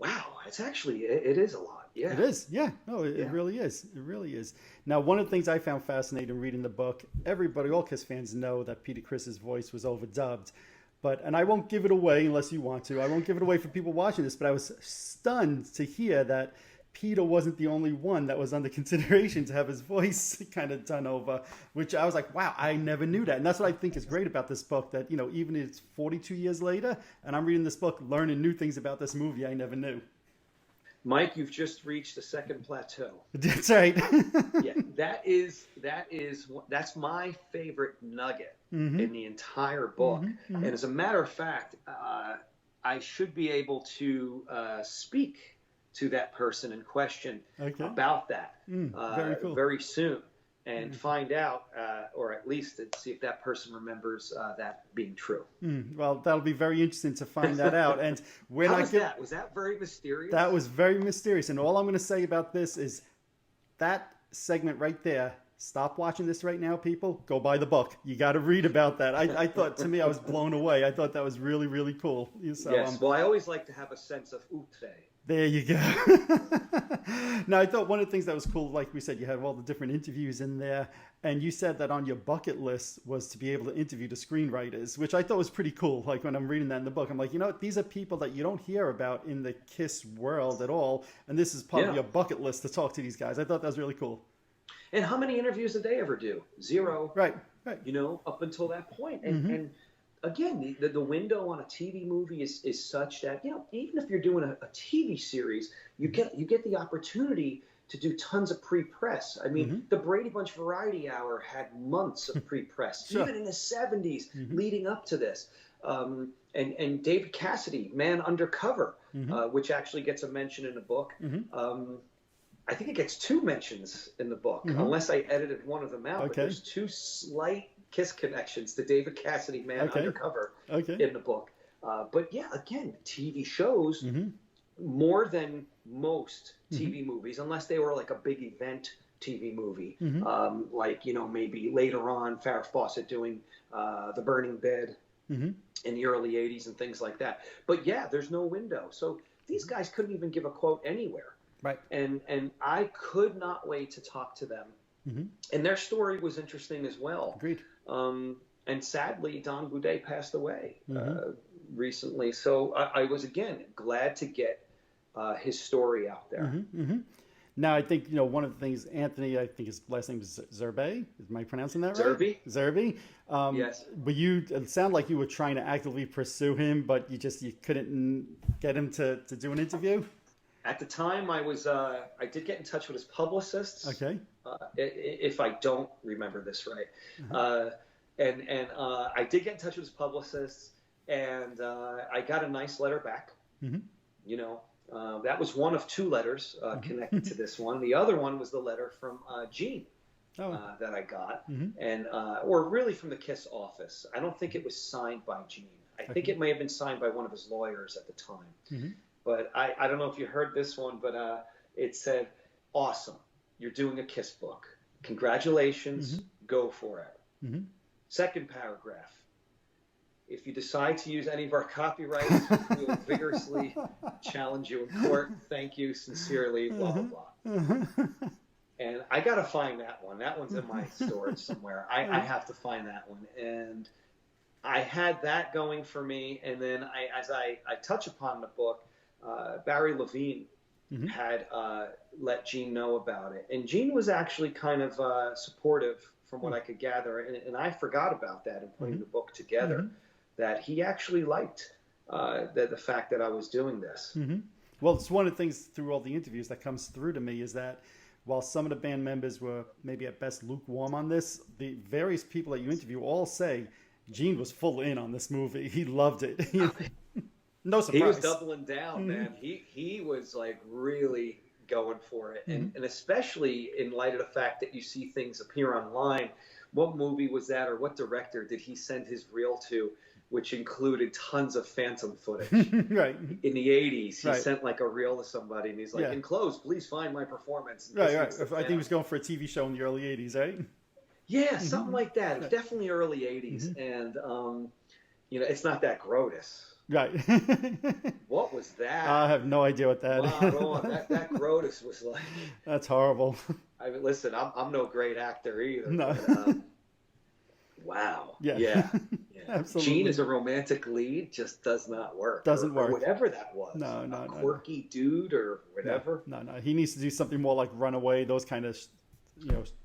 Wow, it's actually it is a lot. Yeah, it is. Yeah, no, it really is. It really is. Now, one of the things I found fascinating reading the book, everybody, all KISS fans know that Peter Criss's voice was overdubbed. And I won't give it away unless you want to. I won't give it away for people watching this, but I was stunned to hear that Peter wasn't the only one that was under consideration to have his voice kind of done over, which I was like, wow, I never knew that. And that's what I think is great about this book, that, you know, even if it's 42 years later and I'm reading this book, learning new things about this movie I never knew. Mike, you've just reached the second plateau. That's right. Yeah, that's my favorite nugget in the entire book. And as a matter of fact, I should be able to speak to that person in question about that very cool. very soon and find out, or at least see if that person remembers that being true. Well, that'll be very interesting to find that out. And when was that very mysterious? That was very mysterious. And all I'm going to say about this is that segment right there. Stop watching this right now, people. Go buy the book. You got to read about that. I thought, to me, I was blown away. I thought that was really, really cool. So, yes. Well, I always like to have a sense of outre. There you go. Now, I thought one of the things that was cool, like we said, you had all the different interviews in there, and you said that on your bucket list was to be able to interview the screenwriters, which I thought was pretty cool. Like when I'm reading that in the book, I'm like, you know what? These are people that you don't hear about in the KISS world at all, and this is part of your bucket list to talk to these guys. I thought that was really cool. And how many interviews did they ever do? Zero. Right. You know, up until that point. And again, the window on a TV movie is such that, you know, even if you're doing a TV series, you get the opportunity to do tons of pre-press. I mean, the Brady Bunch Variety Hour had months of pre-press, Sure. even in the 70s leading up to this. And David Cassidy, Man Undercover, which actually gets a mention in the book. I think it gets 2 mentions in the book, unless I edited one of them out. Okay. But there's 2 slight KISS connections to David Cassidy, Man Undercover in the book. But yeah, again, TV shows more than most TV movies, unless they were like a big event TV movie, like, you know, maybe later on Farrah Fawcett doing The Burning Bed in the early 80s and things like that. But yeah, there's no window. So these guys couldn't even give a quote anywhere. Right. And I could not wait to talk to them. And their story was interesting as well. Agreed. And sadly, Don Boudet passed away recently. So I was, again, glad to get his story out there. Now, I think, you know, one of the things, Anthony, I think his last name is Zerbe. Am I pronouncing that right? Zerbe. Yes. But it sounded like you were trying to actively pursue him, but you couldn't get him to do an interview? At the time, I did get in touch with his publicists. Okay. If I don't remember this right. And I did get in touch with his publicists, and I got a nice letter back. You know, that was one of 2 letters connected to this one. The other one was the letter from Gene that I got, and or really from the KISS office. I don't think it was signed by Gene. I think it may have been signed by one of his lawyers at the time. But I don't know if you heard this one, but it said, "Awesome, you're doing a KISS book. Congratulations, go for it." Second paragraph, if you decide to use any of our copyrights, we will vigorously challenge you in court. Thank you sincerely, blah, blah, blah. And I got to find that one. That one's in my storage somewhere. I have to find that one. And I had that going for me. And then as I touch upon the book, Barry Levine had let Gene know about it. And Gene was actually kind of supportive from what I could gather. And I forgot about that in putting the book together, that he actually liked the fact that I was doing this. Well, it's one of the things through all the interviews that comes through to me is that while some of the band members were maybe at best lukewarm on this, the various people that you interview all say Gene was full in on this movie. He loved it. No surprise. He was doubling down, man. He was like really going for it. And especially in light of the fact that you see things appear online. What movie was that, or what director did he send his reel to, which included tons of phantom footage? Right. In the 80s, he sent like a reel to somebody, and he's like, "Enclosed, please find my performance." And right. I think he was going for a TV show in the early 80s, right? Yeah, something like that. It was definitely early 80s. And, you know, it's not that Grotus. Right. What was that? I have no idea what that is. Wow, that Grotus was like... That's horrible. I mean, listen, I'm no great actor either. No. But, wow. Yeah. Absolutely. Gene as a romantic lead just does not work. Doesn't work. Or whatever that was. No. Quirky dude or whatever. No. He needs to do something more like Runaway, those kind of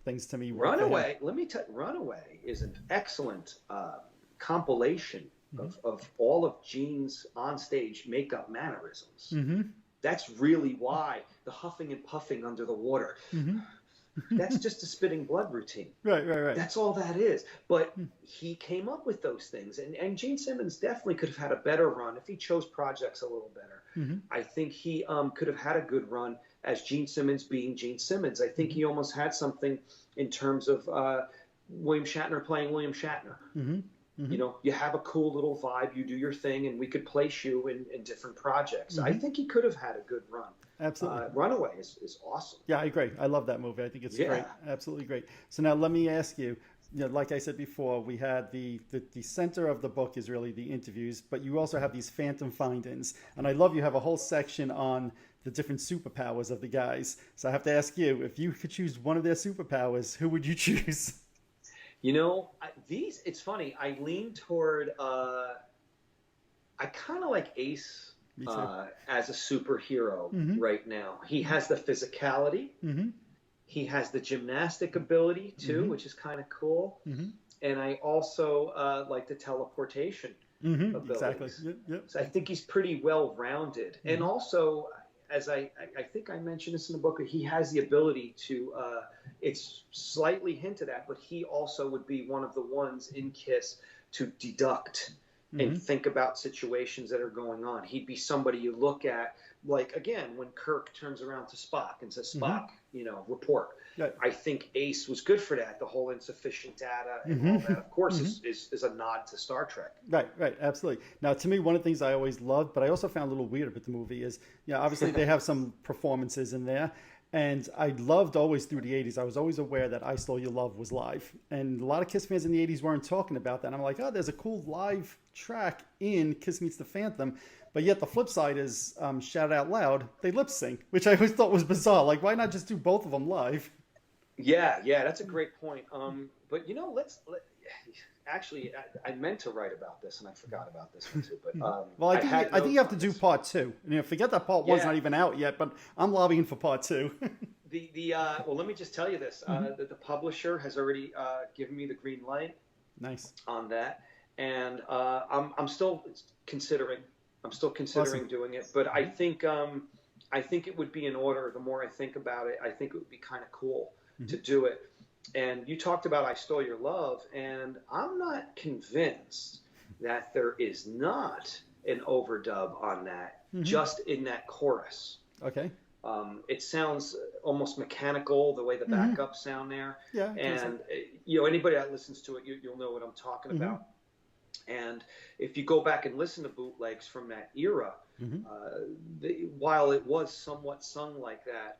things to me. Runaway, let me tell you, Runaway is an excellent compilation of all of Gene's onstage makeup mannerisms. That's really why the huffing and puffing under the water. That's just a spitting blood routine. Right. That's all that is. But he came up with those things. And Gene Simmons definitely could have had a better run if he chose projects a little better. I think he could have had a good run as Gene Simmons being Gene Simmons. I think he almost had something in terms of William Shatner playing William Shatner. You know, you have a cool little vibe, you do your thing, and we could place you in different projects. I think he could have had a good run. Absolutely. Runaway is awesome. Yeah, I agree. I love that movie. I think it's great. Absolutely great. So now let me ask you, like I said before, we had the center of the book is really the interviews, but you also have these phantom find-ins. And I love you have a whole section on the different superpowers of the guys. So I have to ask you, if you could choose one of their superpowers, who would you choose? It's funny. I lean toward, I kind of like Ace Me too. as a superhero Mm-hmm. right now. He has the physicality. Mm-hmm. He has the gymnastic ability too, Mm-hmm. which is kind of cool. Mm-hmm. And I also like the teleportation Mm-hmm. Exactly. abilities. Yep. Yep. So I think he's pretty well rounded. And Mm-hmm. also, as I think I mentioned this in the book, he has the ability to, it's slightly hinted at, but he also would be one of the ones in KISS to deduct Mm-hmm. and think about situations that are going on. He'd be somebody you look at, like, again, when Kirk turns around to Spock and says, Mm-hmm. Spock, report. Yeah. I think Ace was good for that. The whole insufficient data and Mm-hmm. all that, of course, Mm-hmm. is a nod to Star Trek. Right, absolutely. Now, to me, one of the things I always loved, but I also found a little weird about the movie is, obviously they have some performances in there. And I loved always through the 80s, I was always aware that I Stole Your Love was live. And a lot of KISS fans in the 80s weren't talking about that. And I'm like, oh, there's a cool live track in KISS Meets the Phantom. But yet the flip side is Shout It Out Loud, they lip sync, which I always thought was bizarre. Like, why not just do both of them live? Yeah, that's a great point. But actually, I meant to write about this, and I forgot about this one too. But Well, I think you have to do part two. Forget that part one's Yeah. not even out yet, but I'm lobbying for part two. Well, let me just tell you this: the publisher has already given me the green light Nice. on that, and I'm still considering. I'm still considering Awesome. doing it, but I think it would be in order. The more I think about it, I think it would be kind of cool to do it. And you talked about I Stole Your Love, and I'm not convinced that there is not an overdub on that, just in that chorus. Okay. It sounds almost mechanical, the way the backups sound there. Yeah. And, anybody that listens to it, you'll know what I'm talking about. And if you go back and listen to bootlegs from that era, while it was somewhat sung like that,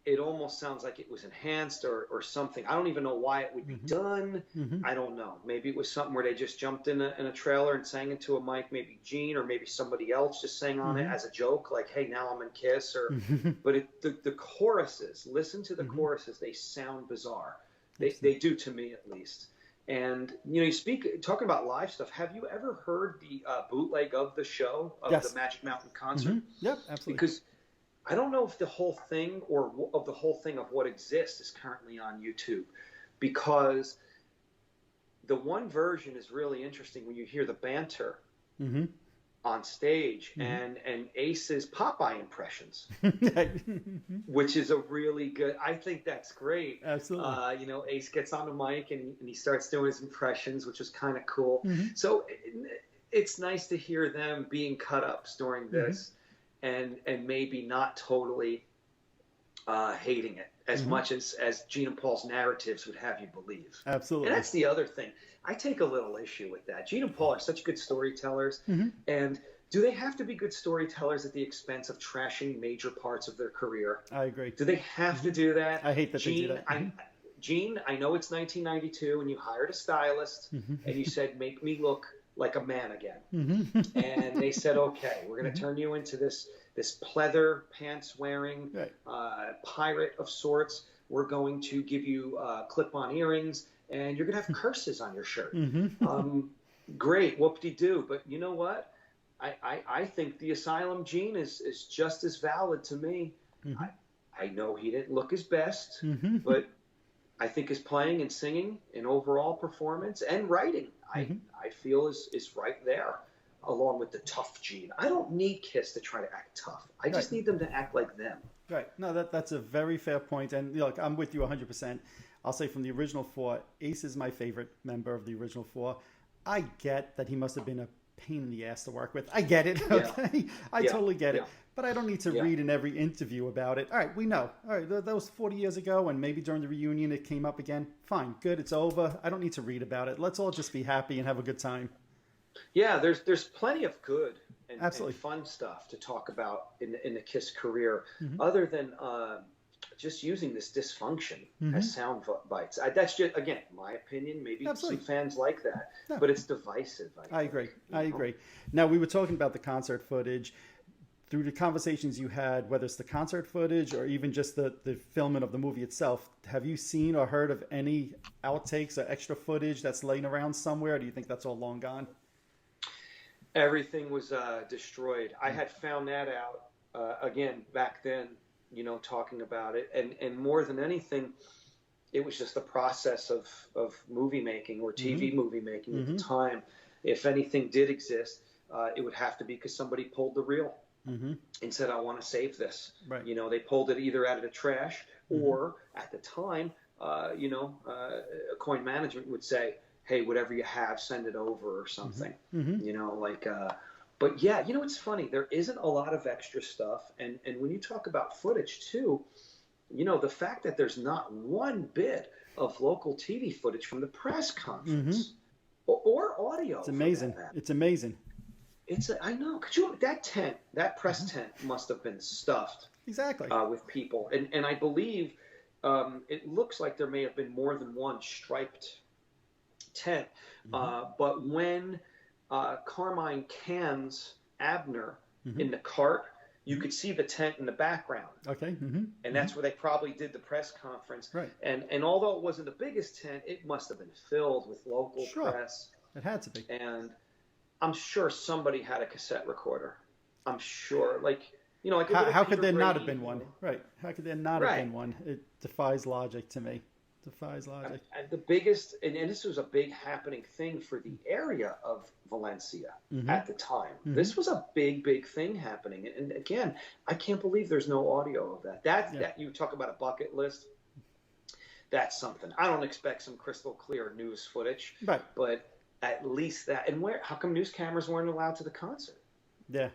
it almost sounds like it was enhanced or something. I don't even know why it would be done. I don't know. Maybe it was something where they just jumped in a trailer and sang into a mic, maybe Gene or maybe somebody else just sang on it as a joke, like, hey, now I'm in KISS. But the choruses, listen to the choruses, they sound bizarre. They do to me at least. And, talking about live stuff, have you ever heard the bootleg of the show, of the Magic Mountain concert? Yep, absolutely. Because I don't know if the whole thing of what exists is currently on YouTube, because the one version is really interesting when you hear the banter on stage and Ace's Popeye impressions, which is a really good. I think that's great. Absolutely. Ace gets on the mic and he starts doing his impressions, which is kind of cool. So it's nice to hear them being cut ups during this. And maybe not totally hating it as much as Gene and Paul's narratives would have you believe. Absolutely. And that's the other thing. I take a little issue with that. Gene and Paul are such good storytellers. And do they have to be good storytellers at the expense of trashing major parts of their career? I agree. Do they have to do that? I hate that they do that. Gene, I know it's 1992 and you hired a stylist and you said, make me look like a man again. And they said, okay, we're going to turn you into this pleather pants wearing pirate of sorts. We're going to give you clip-on earrings and you're going to have curses on your shirt. Great, whoop-de-doo. But you know what? I think the Asylum Gene is just as valid to me. I know he didn't look his best, but I think his playing and singing and overall performance and writing, I feel is right there, along with the tough Gene. I don't need KISS to try to act tough. I just need them to act like them. Right. No, that's a very fair point. And look, I'm with you 100%. I'll say from the original four, Ace is my favorite member of the original four. I get that he must have been a pain in the ass to work with. I get it. Okay. I totally get it. But I don't need to read in every interview about it. All right, we know. All right, that was 40 years ago, and maybe during the reunion it came up again. Fine, good, it's over. I don't need to read about it. Let's all just be happy and have a good time. Yeah, there's plenty of good and fun stuff to talk about in the KISS career, other than just using this dysfunction as sound bites. That's just, again, my opinion. Maybe some fans like that, but it's divisive. I agree. Now, we were talking about the concert footage. through the conversations you had, whether it's the concert footage or even just the filming of the movie itself, have you seen or heard of any outtakes or extra footage that's laying around somewhere? Or do you think that's all long gone? Everything was destroyed. I had found that out again back then, talking about it. And more than anything, it was just the process of movie making or TV movie making at the time. If anything did exist, it would have to be because somebody pulled the reel and said, I want to save this. Right. They pulled it either out of the trash or at the time, coin management would say, hey, whatever you have, send it over or something. But yeah, it's funny. There isn't a lot of extra stuff. And when you talk about footage too, the fact that there's not one bit of local TV footage from the press conference or audio. It's amazing. It's amazing. I know. That press tent must have been stuffed. Exactly. With people. And I believe it looks like there may have been more than one striped tent. But when Carmine cans Abner in the cart, you could see the tent in the background. Okay. And that's where they probably did the press conference. Right. And although it wasn't the biggest tent, it must have been filled with local press. It had to be. And I'm sure somebody had a cassette recorder. I'm sure. How could there not have been one? Right. How could there not have been one? It defies logic to me. And the biggest, and this was a big happening thing for the area of Valencia at the time. This was a big thing happening. And again, I can't believe there's no audio of that. That you talk about a bucket list. That's something. I don't expect some crystal clear news footage, right? But at least that. And how come news cameras weren't allowed to the concert? Yeah.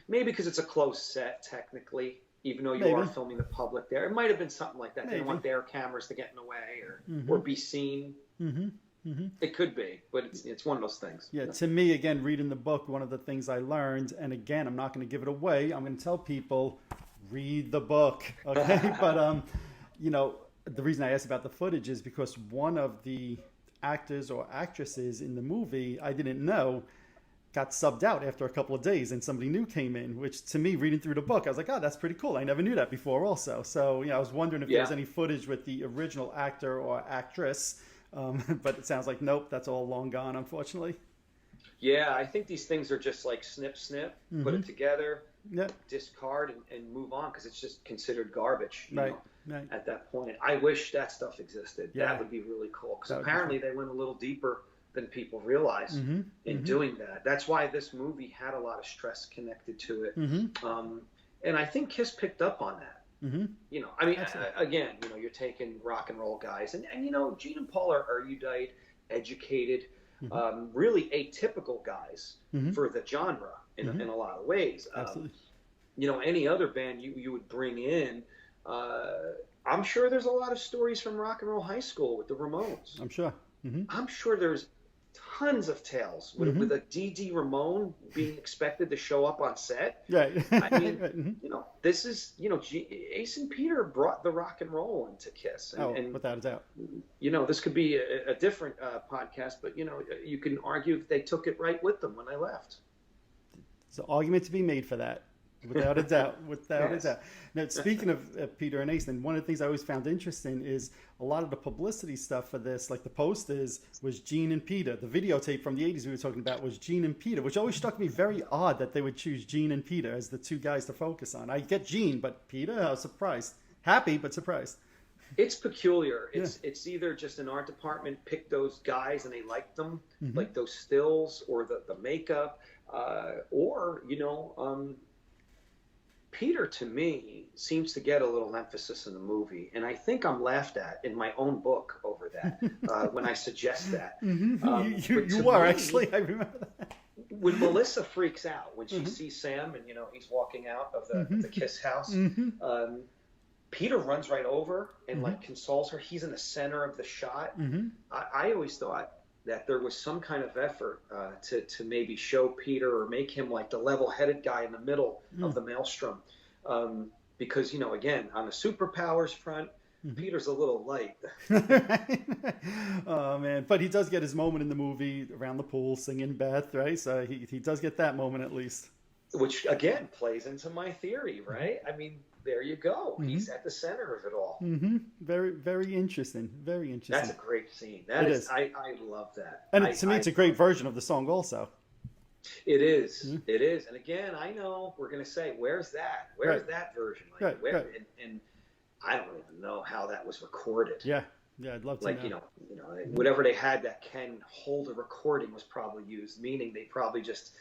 Maybe because it's a closed set technically. Even though you are filming the public there. It might have been something like that. They didn't want their cameras to get in the way or be seen. It could be, but it's one of those things. Yeah, to me, again, reading the book, one of the things I learned, and again, I'm not going to give it away. I'm going to tell people, read the book, okay? But, the reason I asked about the footage is because one of the actors or actresses in the movie, I didn't know, got subbed out after a couple of days and somebody new came in, which to me, reading through the book, I was like, oh, that's pretty cool. I never knew that before also. So, I was wondering if there was any footage with the original actor or actress, but it sounds like, nope, that's all long gone, unfortunately. Yeah, I think these things are just like snip, put it together, discard and move on because it's just considered garbage at that point. I wish that stuff existed. Yeah. That would be really cool because apparently they went a little deeper than people realize in doing that. That's why this movie had a lot of stress connected to it. And I think Kiss picked up on that. Again, you're taking rock and roll guys and Gene and Paul are erudite, educated, really atypical guys for the genre in a lot of ways. Any other band you would bring in, I'm sure there's a lot of stories from Rock and Roll High School with the Ramones. I'm sure. I'm sure there's tons of tales with a D.D. Ramone being expected to show up on set. Right. I mean, this is, Ace and Peter brought the rock and roll into Kiss. And without a doubt. This could be a different podcast, but, you can argue that they took it right with them when they left. There's an argument to be made for that. Without a doubt. A doubt. Now, speaking of Peter and Ace, one of the things I always found interesting is a lot of the publicity stuff for this, like the posters, was Gene and Peter. The videotape from the 80s we were talking about was Gene and Peter, which always struck me very odd that they would choose Gene and Peter as the two guys to focus on. I get Gene, but Peter, I was surprised. Happy, but surprised. It's peculiar. It's either just an art department picked those guys and they liked them, like those stills or the makeup, or, Peter, to me, seems to get a little emphasis in the movie, and I think I'm laughed at in my own book over that when I suggest that. You are, actually. I remember that. When Melissa freaks out, when she sees Sam and, he's walking out of the Kiss house, Peter runs right over and, consoles her. He's in the center of the shot. I always thought that there was some kind of effort to maybe show Peter or make him like the level-headed guy in the middle of the maelstrom. Because, again, on the superpowers front, Peter's a little light. Oh, man. But he does get his moment in the movie around the pool singing Beth, right? So he does get that moment at least. which again plays into my theory, right? I mean, there you go. He's at the center of it all. Very, very interesting. Very interesting. That's a great scene. It is. I love that. And to me, it's a great version of the song also. It is. It is. And again, I know we're going to say, where's that? Where's that version? Like, where? And I don't even know how that was recorded. Yeah, I'd love to know. Like, whatever they had that can hold a recording was probably used, meaning they probably just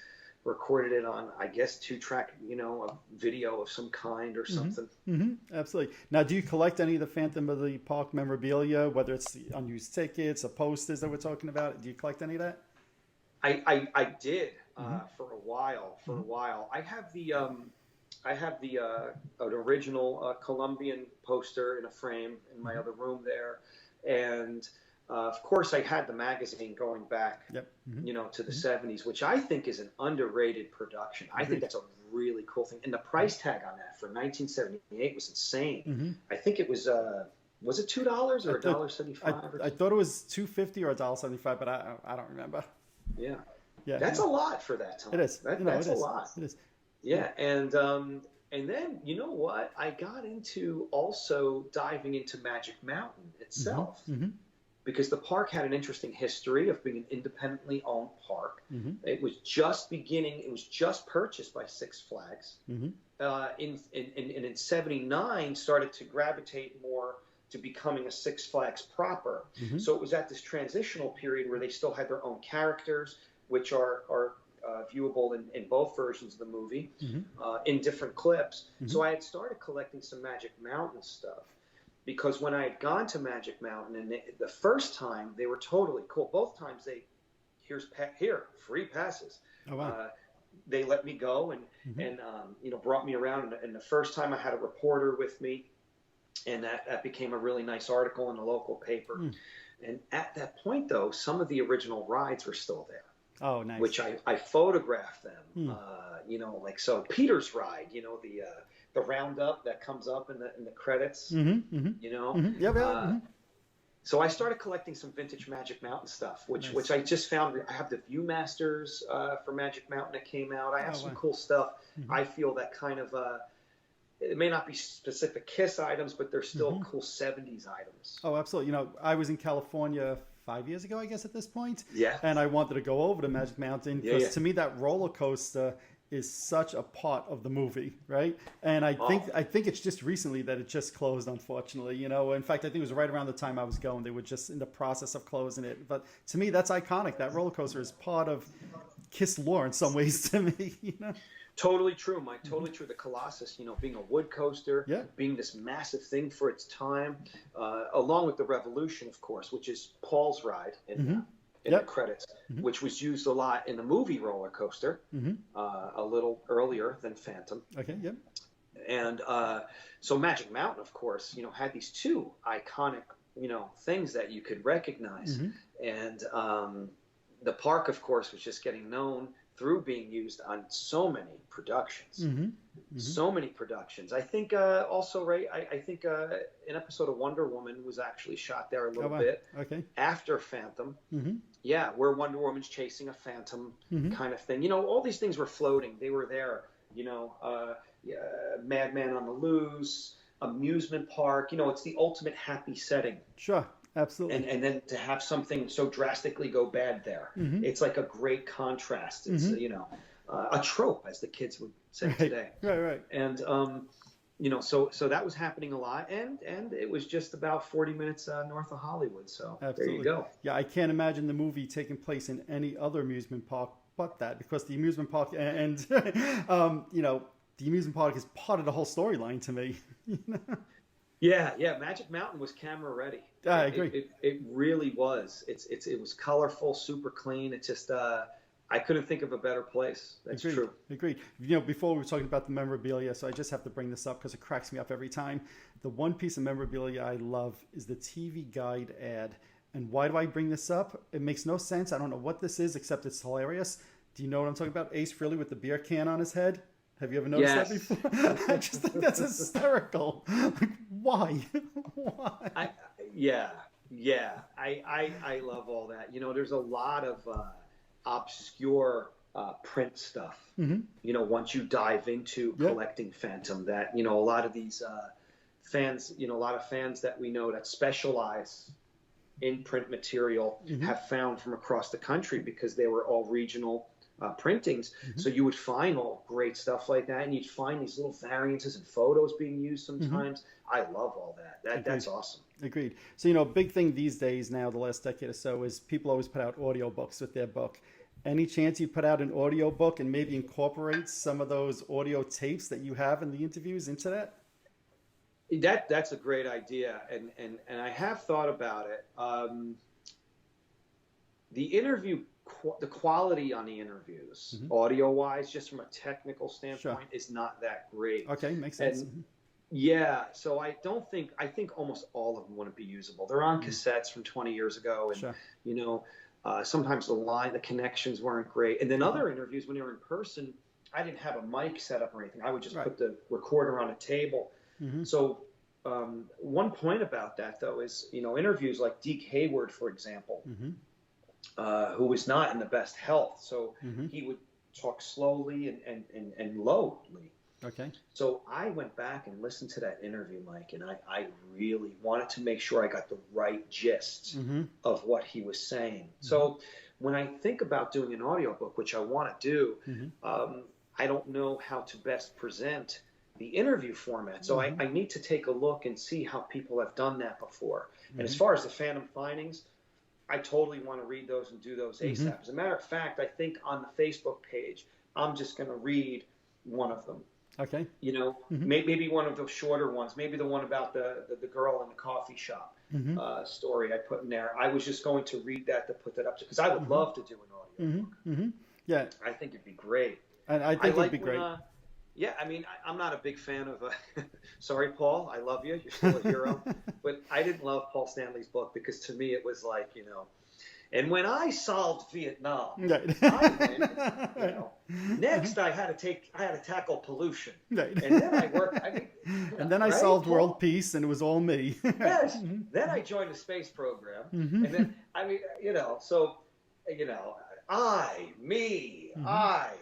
recorded it on, I guess, 2-track, a video of some kind or something. Absolutely. Now, do you collect any of the Phantom of the Park memorabilia, whether it's the unused tickets or posters that we're talking about? Do you collect any of that? I did for a while. I have the an original Colombian poster in a frame in my other room there, and of course I had the magazine going back, to the 70s, which I think is an underrated production. I think that's a really cool thing, and the price tag on that for 1978 was insane. I think it was it $2 or $1.75? I thought it was $2.50 or $1.75, but I don't remember. Yeah. That's a lot for that time. It is. That's a lot. It is. Yeah, and then you know what? I got into also diving into Magic Mountain itself, because the park had an interesting history of being an independently owned park. It was just beginning. It was just purchased by Six Flags. In '79, started to gravitate more to becoming a Six Flags proper. So it was at this transitional period where they still had their own characters, which are viewable in both versions of the movie, in different clips. So I had started collecting some Magic Mountain stuff, because when I had gone to Magic Mountain, and the first time they were totally cool. Both times here free passes. Oh, wow. They let me go and brought me around. And the first time I had a reporter with me, and that became a really nice article in the local paper. And at that point, though, some of the original rides were still there. Oh, nice. Which I photographed them. Like, so Peter's ride, the roundup that comes up in the credits. So I started collecting some vintage Magic Mountain stuff, which I just found. I have the Viewmasters for Magic Mountain that came out. I have some cool stuff. I feel that kind of it may not be specific Kiss items, but they're still cool 70s items. Oh, absolutely. I was in California 5 years ago, I guess, at this point. Yeah. And I wanted to go over to Magic Mountain because to me that roller coaster is such a part of the movie, right? And I think it's just recently that it just closed, unfortunately. In fact, I think it was right around the time I was going. They were just in the process of closing it. But to me, that's iconic. That roller coaster is part of Kiss lore in some ways to me. Totally true, Mike. Totally true. The Colossus, being a wood coaster, being this massive thing for its time, along with the Revolution, of course, which is Paul's ride in the credits, which was used a lot in the movie Roller Coaster, a little earlier than Phantom. Okay, yep. And so Magic Mountain, of course, had these two iconic, things that you could recognize. And the park, of course, was just getting known through being used on so many productions. So many productions. I think also, Ray, I think an episode of Wonder Woman was actually shot there a little bit after Phantom. Yeah, where Wonder Woman's chasing a phantom kind of thing. All these things were floating. They were there. Madman on the Loose, amusement park. It's the ultimate happy setting. Sure. Absolutely. And then to have something so drastically go bad there, it's like a great contrast. It's a trope, as the kids would say today. Right. And so that was happening a lot, and it was just about 40 minutes north of Hollywood. So There you go. Yeah, I can't imagine the movie taking place in any other amusement park but that, because the amusement park and the amusement park is part of the whole storyline to me. Yeah, Magic Mountain was camera ready. I agree. It really was. It was colorful, super clean. It just I couldn't think of a better place. That's true. Agreed. Before we were talking about the memorabilia, so I just have to bring this up because it cracks me up every time. The one piece of memorabilia I love is the TV Guide ad. And why do I bring this up? It makes no sense. I don't know what this is, except it's hilarious. Do you know what I'm talking about? Ace Frehley with the beer can on his head. Have you ever noticed that before? I just think that's hysterical. Like, why? Why? I love all that. There's a lot of obscure print stuff. Mm-hmm. You know, once you dive into collecting Phantom, that, you know, a lot of these fans, you know, a lot of fans that we know that specialize in print material have found from across the country, because they were all regional printings. So you would find all great stuff like that, and you'd find these little variances and photos being used sometimes. I love all that. That's awesome. Agreed. So, you know, a big thing these days now, the last decade or so, is people always put out audiobooks with their book. Any chance you put out an audiobook and maybe incorporate some of those audio tapes that you have in the interviews into that? That's a great idea, and I have thought about it. The quality on the interviews, audio-wise, just from a technical standpoint, is not that great. Okay, makes sense. And, so I think almost all of them wouldn't be usable. They're on cassettes from 20 years ago, and you know, sometimes the connections weren't great. And then other interviews, when they were in person, I didn't have a mic set up or anything. I would just put the recorder on a table. So one point about that, though, is, you know, interviews like Deke Hayward, for example, who was not in the best health. So he would talk slowly and lowly. Okay. So I went back and listened to that interview, Mike, and I really wanted to make sure I got the right gist of what he was saying. So when I think about doing an audiobook, which I want to do, I don't know how to best present the interview format. So I need to take a look and see how people have done that before. And as far as the Phantom findings, I totally want to read those and do those ASAP. As a matter of fact, I think on the Facebook page, I'm just going to read one of them. Okay. You know, maybe one of those shorter ones, maybe the one about the girl in the coffee shop story I put in there. I was just going to read that to put that up, because I would love to do an audio book. Yeah. I think it'd be great. And I think it'd be great. Yeah, I mean, I'm not a big fan of, sorry, Paul, I love you. You're still a hero. But I didn't love Paul Stanley's book, because to me it was like, you know, and when I solved Vietnam, I went, you know, next I had to tackle pollution. Right. And then I worked, and then I solved world peace, and it was all me. Yes. Then I joined the space program. And then, I mean, you know, so, you know, me,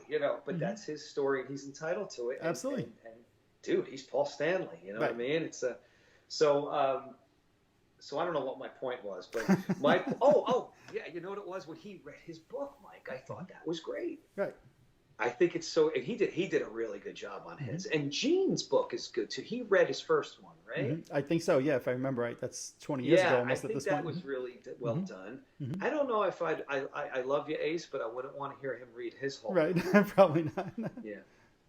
you know, but that's his story, and he's entitled to it. Absolutely. And dude, he's Paul Stanley, you know what I mean? It's so I don't know what my point was, but yeah, you know what it was? When he read his book, Mike, I thought that was great. Right. I think it's so, and he did a really good job on his. And Gene's book is good too. He read his first one, right? I think so. Yeah, if I remember right, that's 20 years ago almost at this point. I think that was really well done. I don't know if I love you, Ace, but I wouldn't want to hear him read his whole book. Probably not. Yeah.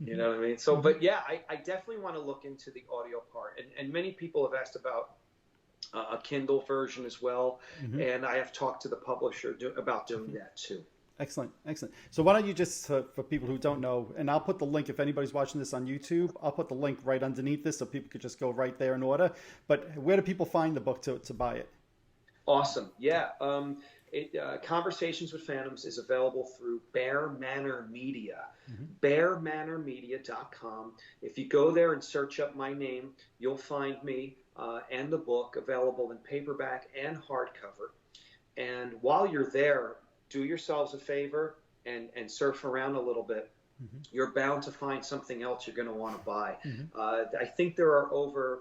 You know what I mean? So, but yeah, I definitely want to look into the audio part. And many people have asked about a Kindle version as well. And I have talked to the publisher about doing that too. Excellent. So why don't you just, for people who don't know, and I'll put the link, if anybody's watching this on YouTube, I'll put the link right underneath this so people could just go right there in order. But where do people find the book to buy it? Awesome. Yeah. Conversations with Phantoms is available through Bear Manor Media, bearmanormedia.com. If you go there and search up my name, you'll find me and the book available in paperback and hardcover. And while you're there, do yourselves a favor and surf around a little bit. You're bound to find something else you're going to want to buy. I think there are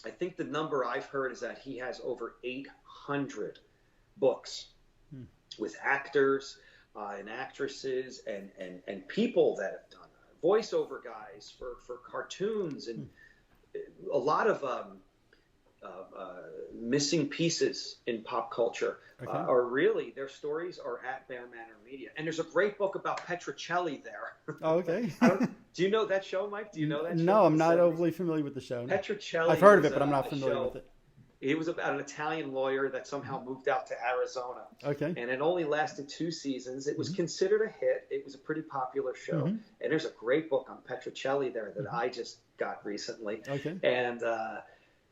I think the number I've heard is that he has over 800 books with actors and actresses and people that have done voiceover guys for cartoons, and a lot of missing pieces in pop culture are really, their stories are at Bear Manor Media. And there's a great book about Petrocelli there. Oh, okay. Do you know that show, Mike? Do you know that show? No, I'm not overly familiar with the show. No. Petrocelli. I've heard of it, but I'm not familiar with it. It was about an Italian lawyer that somehow moved out to Arizona. Okay. And it only lasted 2 seasons. It was considered a hit. It was a pretty popular show. And there's a great book on Petrocelli there that I just got recently. Okay. And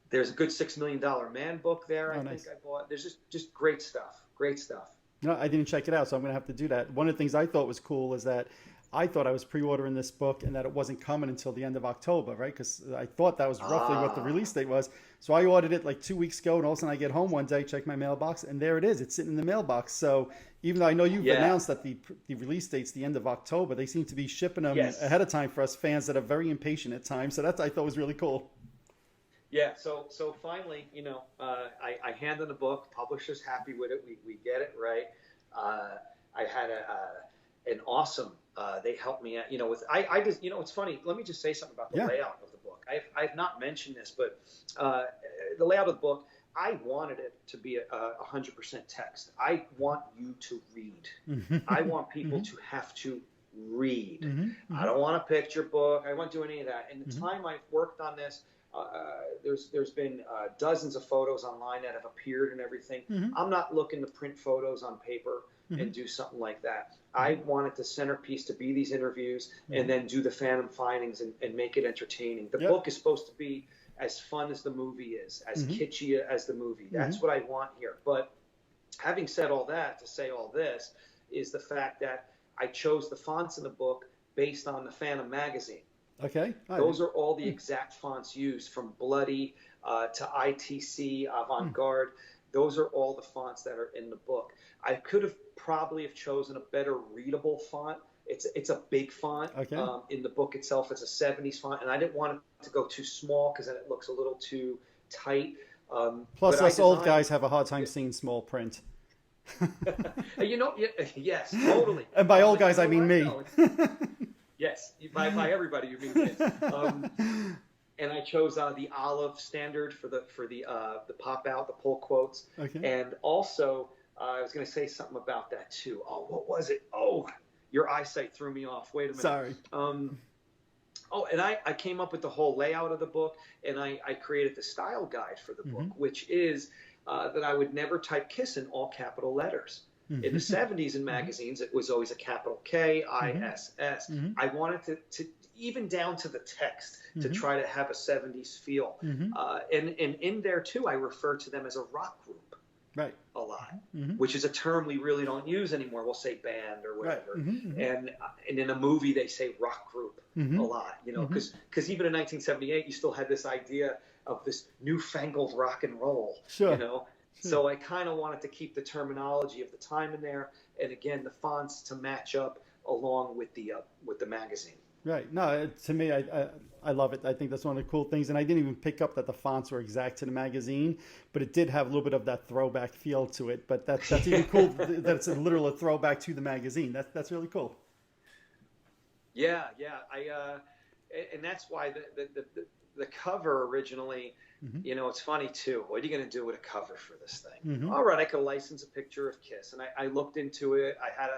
there's a good $6 Million Man book there. I think I bought. There's just great stuff. Great stuff. No, I didn't check it out, so I'm going to have to do that. One of the things I thought was cool is that I thought I was pre-ordering this book and that it wasn't coming until the end of October, right? Because I thought that was roughly what the release date was. So I ordered it like 2 weeks ago, and all of a sudden I get home one day, check my mailbox, and there it is. It's sitting in the mailbox. So even though I know you've announced that the release date's the end of October, they seem to be shipping them ahead of time for us fans that are very impatient at times. So that I thought was really cool. Yeah, so finally, I hand in the book. Publisher's happy with it. We get it right. I had an awesome. They helped me out. I just it's funny. Let me just say something about the layout of the book. I've not mentioned this, but the layout of the book. I wanted it to be 100% text. I want you to read. I want people to have to read. I don't want a picture book. I don't do any of that. And the time I've worked on this. There's been dozens of photos online that have appeared and everything. I'm not looking to print photos on paper and do something like that. I wanted the centerpiece to be these interviews and then do the phantom findings and make it entertaining. The book is supposed to be as fun as the movie is, as kitschy as the movie. That's what I want here. But having said all that, to say all this is the fact that I chose the fonts in the book based on the Phantom magazine. Okay. Those are all the exact fonts used, from Bloody to ITC, Avant-Garde. Those are all the fonts that are in the book. I could have probably chosen a better readable font. It's a big font. Okay. In the book itself, it's a 70s font, and I didn't want it to go too small because then it looks a little too tight. Plus, us old guys have a hard time seeing small print. Yes, totally. And by old guys, I mean me. Yes, by everybody you mean kids. And I chose the olive standard for the pop out, the pull quotes. Okay. And also, I was going to say something about that too. Oh, what was it? Oh, your eyesight threw me off. Wait a minute. Sorry. And I came up with the whole layout of the book, and I created the style guide for the book, which is that I would never type KISS in all capital letters. In the 70s in magazines, it was always a capital K, I, S, S. I wanted to even down to the text, to try to have a 70s feel. And in there, too, I refer to them as a rock group a lot, which is a term we really don't use anymore. We'll say band or whatever. And in a movie, they say rock group a lot, because even in 1978, you still had this idea of this newfangled rock and roll, So I kind of wanted to keep the terminology of the time in there, and again, the fonts to match up along with the magazine. Right. No, to me, I love it. I think that's one of the cool things, and I didn't even pick up that the fonts were exact to the magazine, but it did have a little bit of that throwback feel to it. But that's even cool that it's a literal throwback to the magazine. That's really cool. Yeah. And that's why the cover originally. It's funny too. What are you going to do with a cover for this thing? All right, I could license a picture of KISS, and I looked into it. I had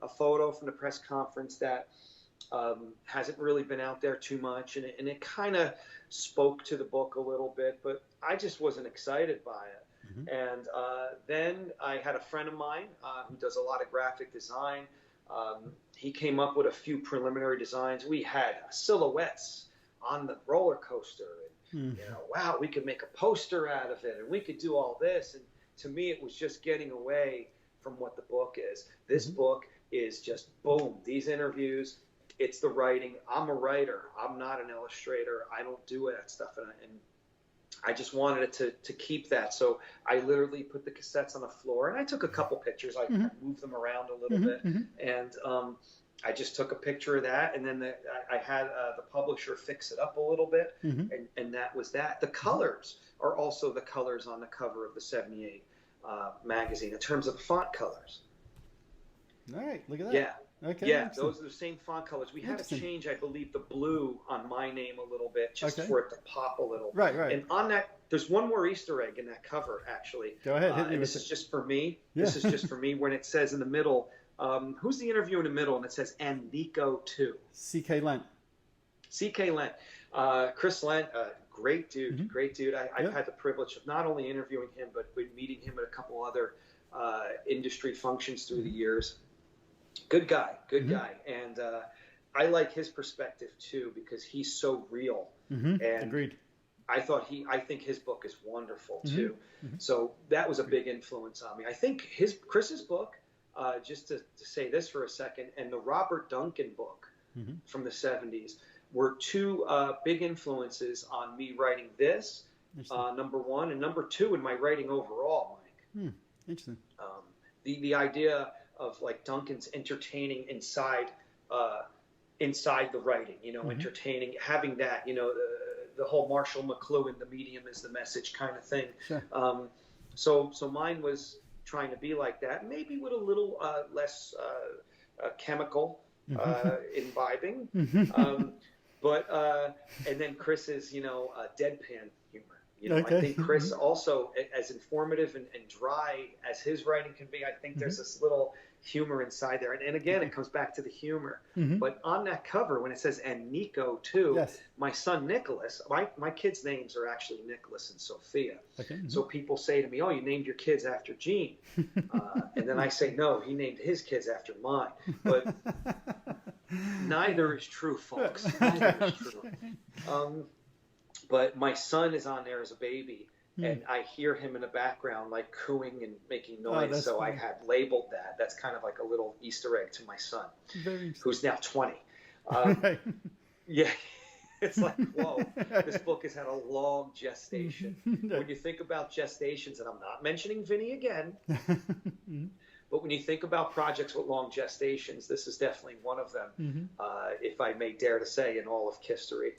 a photo from the press conference that hasn't really been out there too much, and it kind of spoke to the book a little bit, but I just wasn't excited by it. And then I had a friend of mine who does a lot of graphic design. He came up with a few preliminary designs. We had silhouettes on the roller coaster. Wow, we could make a poster out of it, and we could do all this. And to me, it was just getting away from what the book is. This book is just boom. These interviews, it's the writing. I'm a writer. I'm not an illustrator. I don't do that stuff, and I just wanted it to keep that. So I literally put the cassettes on the floor, and I took a couple pictures. I moved them around a little bit, and I just took a picture of that, and then I had the publisher fix it up a little bit, and that was that. The colors are also the colors on the cover of the 78 magazine in terms of font colors. All right, look at that. Yeah. Okay. Yeah, those are the same font colors. We had to change, I believe, the blue on my name a little bit just for it to pop a little. Right. And on that, there's one more Easter egg in that cover, actually. Go ahead. Hit me and with this is just for me. This is just for me when it says in the middle, who's the interview in the middle? And it says, and Nico too. C.K. Lent. C.K. Lent. Chris Lent, great dude. Great dude. I've had the privilege of not only interviewing him, but meeting him at a couple other industry functions through the years. Good guy. And I like his perspective too, because he's so real. And agreed. I think his book is wonderful too. So that was a big influence on me. I think Chris's book just to say this for a second, and the Robert Duncan book Mm-hmm. from the 70s were two big influences on me writing this, number one, and number two in my writing overall, Mike. Interesting. The idea of like Duncan's entertaining inside the writing, entertaining, having that, the whole Marshall McLuhan, the medium is the message kind of thing. Sure. So mine was trying to be like that, maybe with a little less chemical imbibing. And then Chris's, deadpan humor. Okay. I think Chris also, as informative and dry as his writing can be, I think there's this little humor inside there. And again, it comes back to the humor. But on that cover, when it says, and Nico too, yes. my son Nicholas, my kids' names are actually Nicholas and Sophia. Okay. So people say to me, oh, you named your kids after Gene. And then I say, no, he named his kids after mine. But neither is true, folks. Neither is true. But my son is on there as a baby, and I hear him in the background like cooing and making noise. So funny. I had labeled that. That's kind of like a little Easter egg to my son, who's now 20. Right. Yeah, it's like, whoa, this book has had a long gestation. When you think about gestations, and I'm not mentioning Vinny again, but when you think about projects with long gestations, this is definitely one of them, if I may dare to say, in all of history.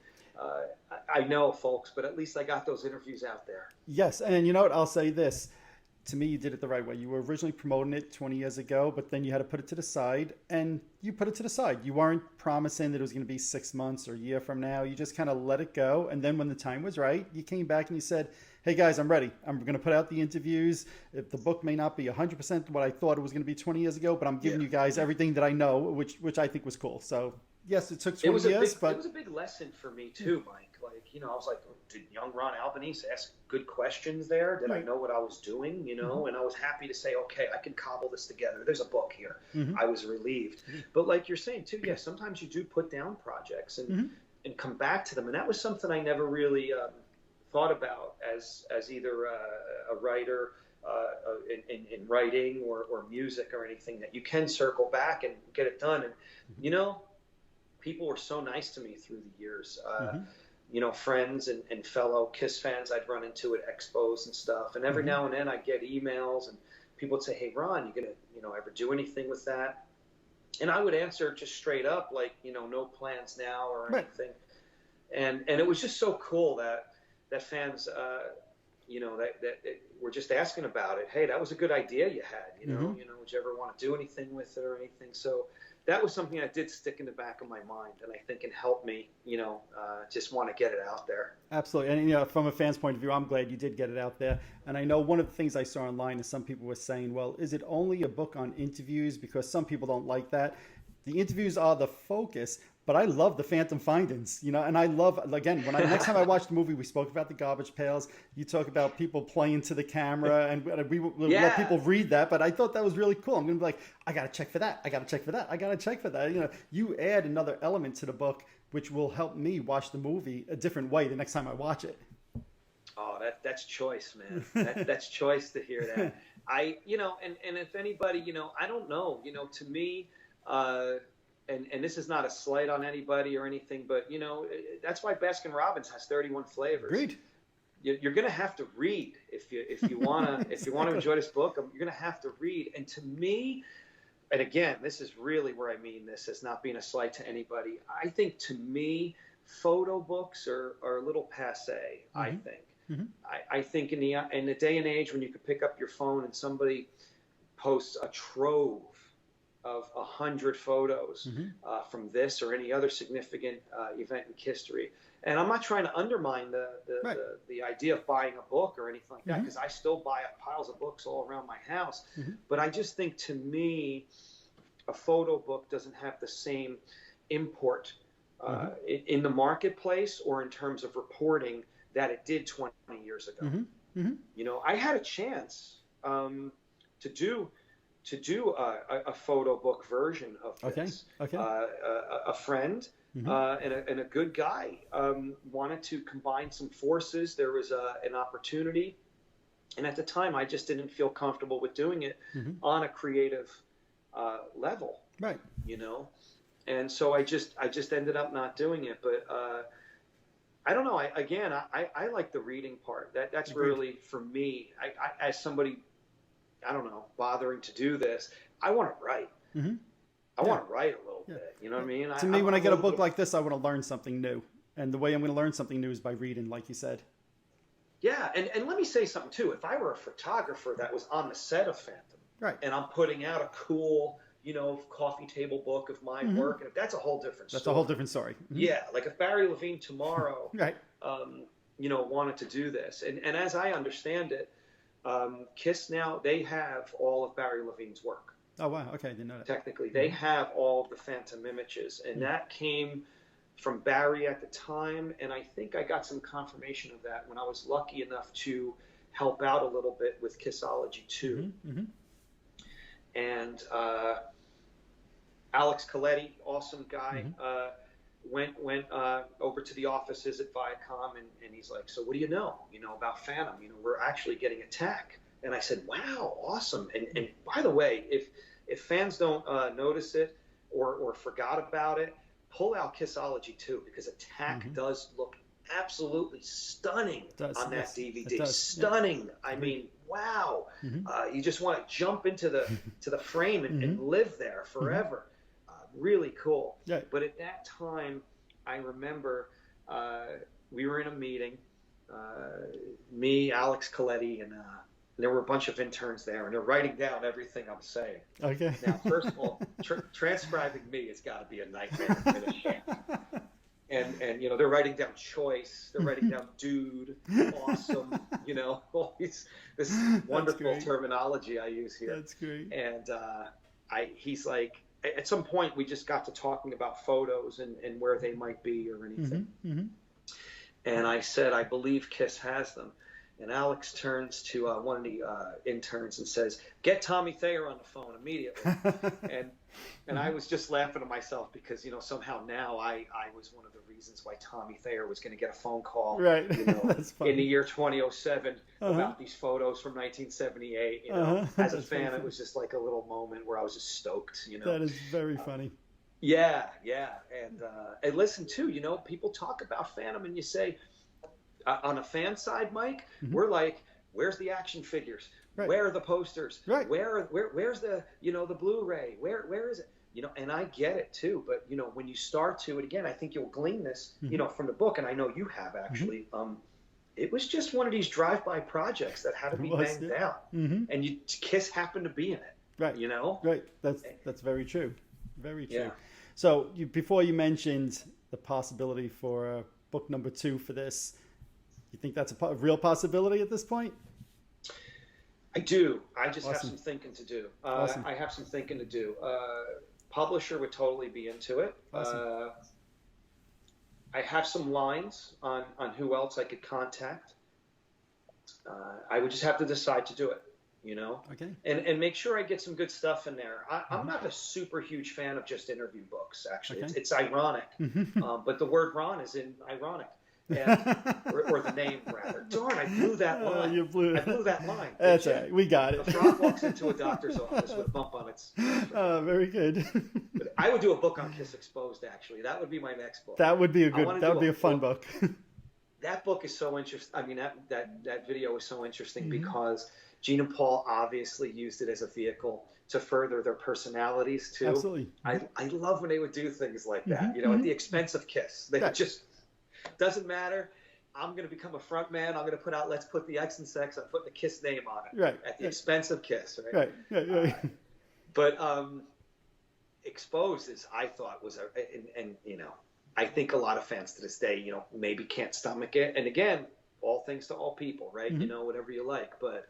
I know, folks, but at least I got those interviews out there. Yes, and you know what? I'll say this. To me, you did it the right way. You were originally promoting it 20 years ago, but then you had to put it to the side, and you put it to the side. You weren't promising that it was going to be 6 months or a year from now. You just kind of let it go, and then when the time was right, you came back and you said, hey, guys, I'm ready. I'm going to put out the interviews. If the book may not be 100% what I thought it was going to be 20 years ago, but I'm giving you guys everything that I know, which I think was cool. So, yes, it took 20 years, but... It was a big lesson for me, too, Mike. Like, I was like, did young Ron Albanese ask good questions there? Did I know what I was doing, And I was happy to say, okay, I can cobble this together. There's a book here. I was relieved. But like you're saying, too, sometimes you do put down projects and come back to them. And that was something I never really thought about as either a writer in writing or music or anything, that you can circle back and get it done. And, people were so nice to me through the years. Friends and fellow Kiss fans I'd run into at expos and stuff. And every now and then I'd get emails and people would say, hey, Ron, you going to, ever do anything with that? And I would answer just straight up, like, no plans now or anything. And it was just so cool that fans, that were just asking about it. Hey, that was a good idea you had, would you ever want to do anything with it or anything? So that was something that did stick in the back of my mind, and I think it helped me, just want to get it out there. Absolutely. And, from a fan's point of view, I'm glad you did get it out there. And I know one of the things I saw online is some people were saying, well, is it only a book on interviews? Because some people don't like that. The interviews are the focus, but I love the Phantom Findings, and I love, again, next time I watch the movie, we spoke about the garbage pails. You talk about people playing to the camera, and we let people read that, but I thought that was really cool. I'm going to be like, I got to check for that. I got to check for that. I got to check for that. You add another element to the book, which will help me watch the movie a different way the next time I watch it. Oh, that's choice, man. That's choice to hear that. And if anybody, I don't know, to me, and this is not a slight on anybody or anything, but that's why Baskin Robbins has 31 flavors. Agreed. You're going to have to read if you want to enjoy this book. You're going to have to read. And to me, and again, this is really where I mean this as not being a slight to anybody. I think to me, photo books are a little passé. I think. I think in the day and age when you could pick up your phone and somebody posts a trove of 100 photos from this or any other significant event in history. And I'm not trying to undermine the idea of buying a book or anything like that, because I still buy up piles of books all around my house. But I just think, to me, a photo book doesn't have the same import in the marketplace or in terms of reporting that it did 20 years ago. I had a chance to do a photo book version of this. A friend and a good guy wanted to combine some forces. There was an opportunity, and at the time I just didn't feel comfortable with doing it on a creative level, Right. And so I just ended up not doing it. But I don't know. I like the reading part. That's Agreed. really for me. I as somebody, I don't know, bothering to do this, I want to write. Mm-hmm. I want to write a little bit. You know what I mean? To me, when I get a book like this, I want to learn something new. And the way I'm going to learn something new is by reading, like you said. Yeah, and let me say something too. If I were a photographer that was on the set of Phantom, right, and I'm putting out a cool, coffee table book of my work, and that's a whole different story. That's a whole different story. Mm-hmm. Yeah, like if Barry Levine tomorrow, right, wanted to do this, and as I understand it, KISS now, they have all of Barry Levine's work. Oh wow, okay, I didn't know that. Technically, they have all of the Phantom images, and that came from Barry at the time, and I think I got some confirmation of that when I was lucky enough to help out a little bit with Kissology 2. Mm-hmm. And Alex Coletti, awesome guy, went over to the offices at Viacom, and he's like, so what do you know about Phantom? We're actually getting attack. And I said, wow, awesome. And by the way, if fans don't notice it or forgot about it, pull out Kissology 2, because Attack does look absolutely stunning on that DVD. Stunning. Yeah. I mean, wow. You just want to jump into the frame and live there forever. Really cool. Yeah. But at that time, I remember we were in a meeting, me, Alex Coletti, and there were a bunch of interns there, and they're writing down everything I'm saying. Okay. Now, first of all, transcribing me has got to be a nightmare to finish. And they're writing down choice, they're writing down dude, awesome, all this wonderful terminology I use here. That's great. And he's like, at some point we just got to talking about photos and where they might be or anything. And I said, I believe KISS has them. And Alex turns to one of the interns and says, get Tommy Thayer on the phone immediately. and I was just laughing to myself because, somehow now I was one of the reasons why Tommy Thayer was going to get a phone call right. in the year 2007 about these photos from 1978. As a fan, it was just like a little moment where I was just stoked. That is very funny. Yeah. And listen, too, people talk about Phantom and you say, on a fan side, Mike, we're like, where's the action figures? Right. Where are the posters? Right. Where's the the Blu-ray? Where is it? And I get it too, but when you start to, and again, I think you'll glean this, from the book, and I know you have actually. It was just one of these drive-by projects that had to be banged out, and KISS happened to be in it. Right. Right. That's very true. Very true. Yeah. So before you mentioned the possibility for book number 2 for this. You think that's a real possibility at this point? I do. I just have some thinking to do. I have some thinking to do. Publisher would totally be into it. Awesome. I have some lines on who else I could contact. I would just have to decide to do it, Okay. And make sure I get some good stuff in there. I'm not a super huge fan of just interview books, actually. Okay. It's ironic. But the word Ron is in ironic. Or the name, rather. Darn, I blew that line. You blew it. I blew that line. That's all right. We got it. A frog walks into a doctor's office with a bump on its... very good. But I would do a book on KISS Exposed, actually. That would be my next book. That would be a fun book. That book is so interesting. I mean, that video is so interesting because Gene and Paul obviously used it as a vehicle to further their personalities, too. Absolutely. I love when they would do things like that, at the expense of KISS. They just... Doesn't matter. I'm going to become a front man. I'm going to put out, let's put the X and sex. I'm putting the KISS name on it. Right. At the expense of KISS. Right. But Exposed I thought was I think a lot of fans to this day, maybe can't stomach it. And again, all things to all people, right? Whatever you like. But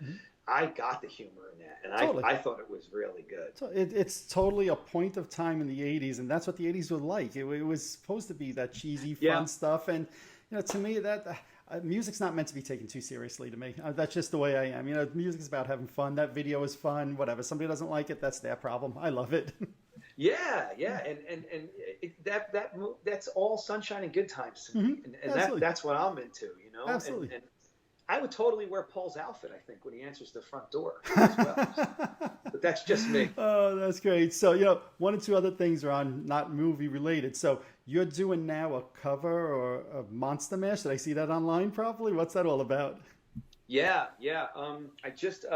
I got the humor in that. And totally. I thought it was really good. So it's totally a point of time in the 80s. And that's what the 80s were like. It was supposed to be that cheesy, fun stuff. And, to me, that music's not meant to be taken too seriously to me. That's just the way I am. Music's about having fun. That video is fun, whatever. Somebody doesn't like it, that's their problem. I love it. Yeah. And that's all sunshine and good times to me. And that's what I'm into, Absolutely. And I would totally wear Paul's outfit, I think, when he answers the front door as well. but that's just me. Oh, that's great. So, one or two other things are on not movie related. So you're doing now a cover or a Monster Mash. Did I see that online properly? What's that all about? Yeah, yeah. I just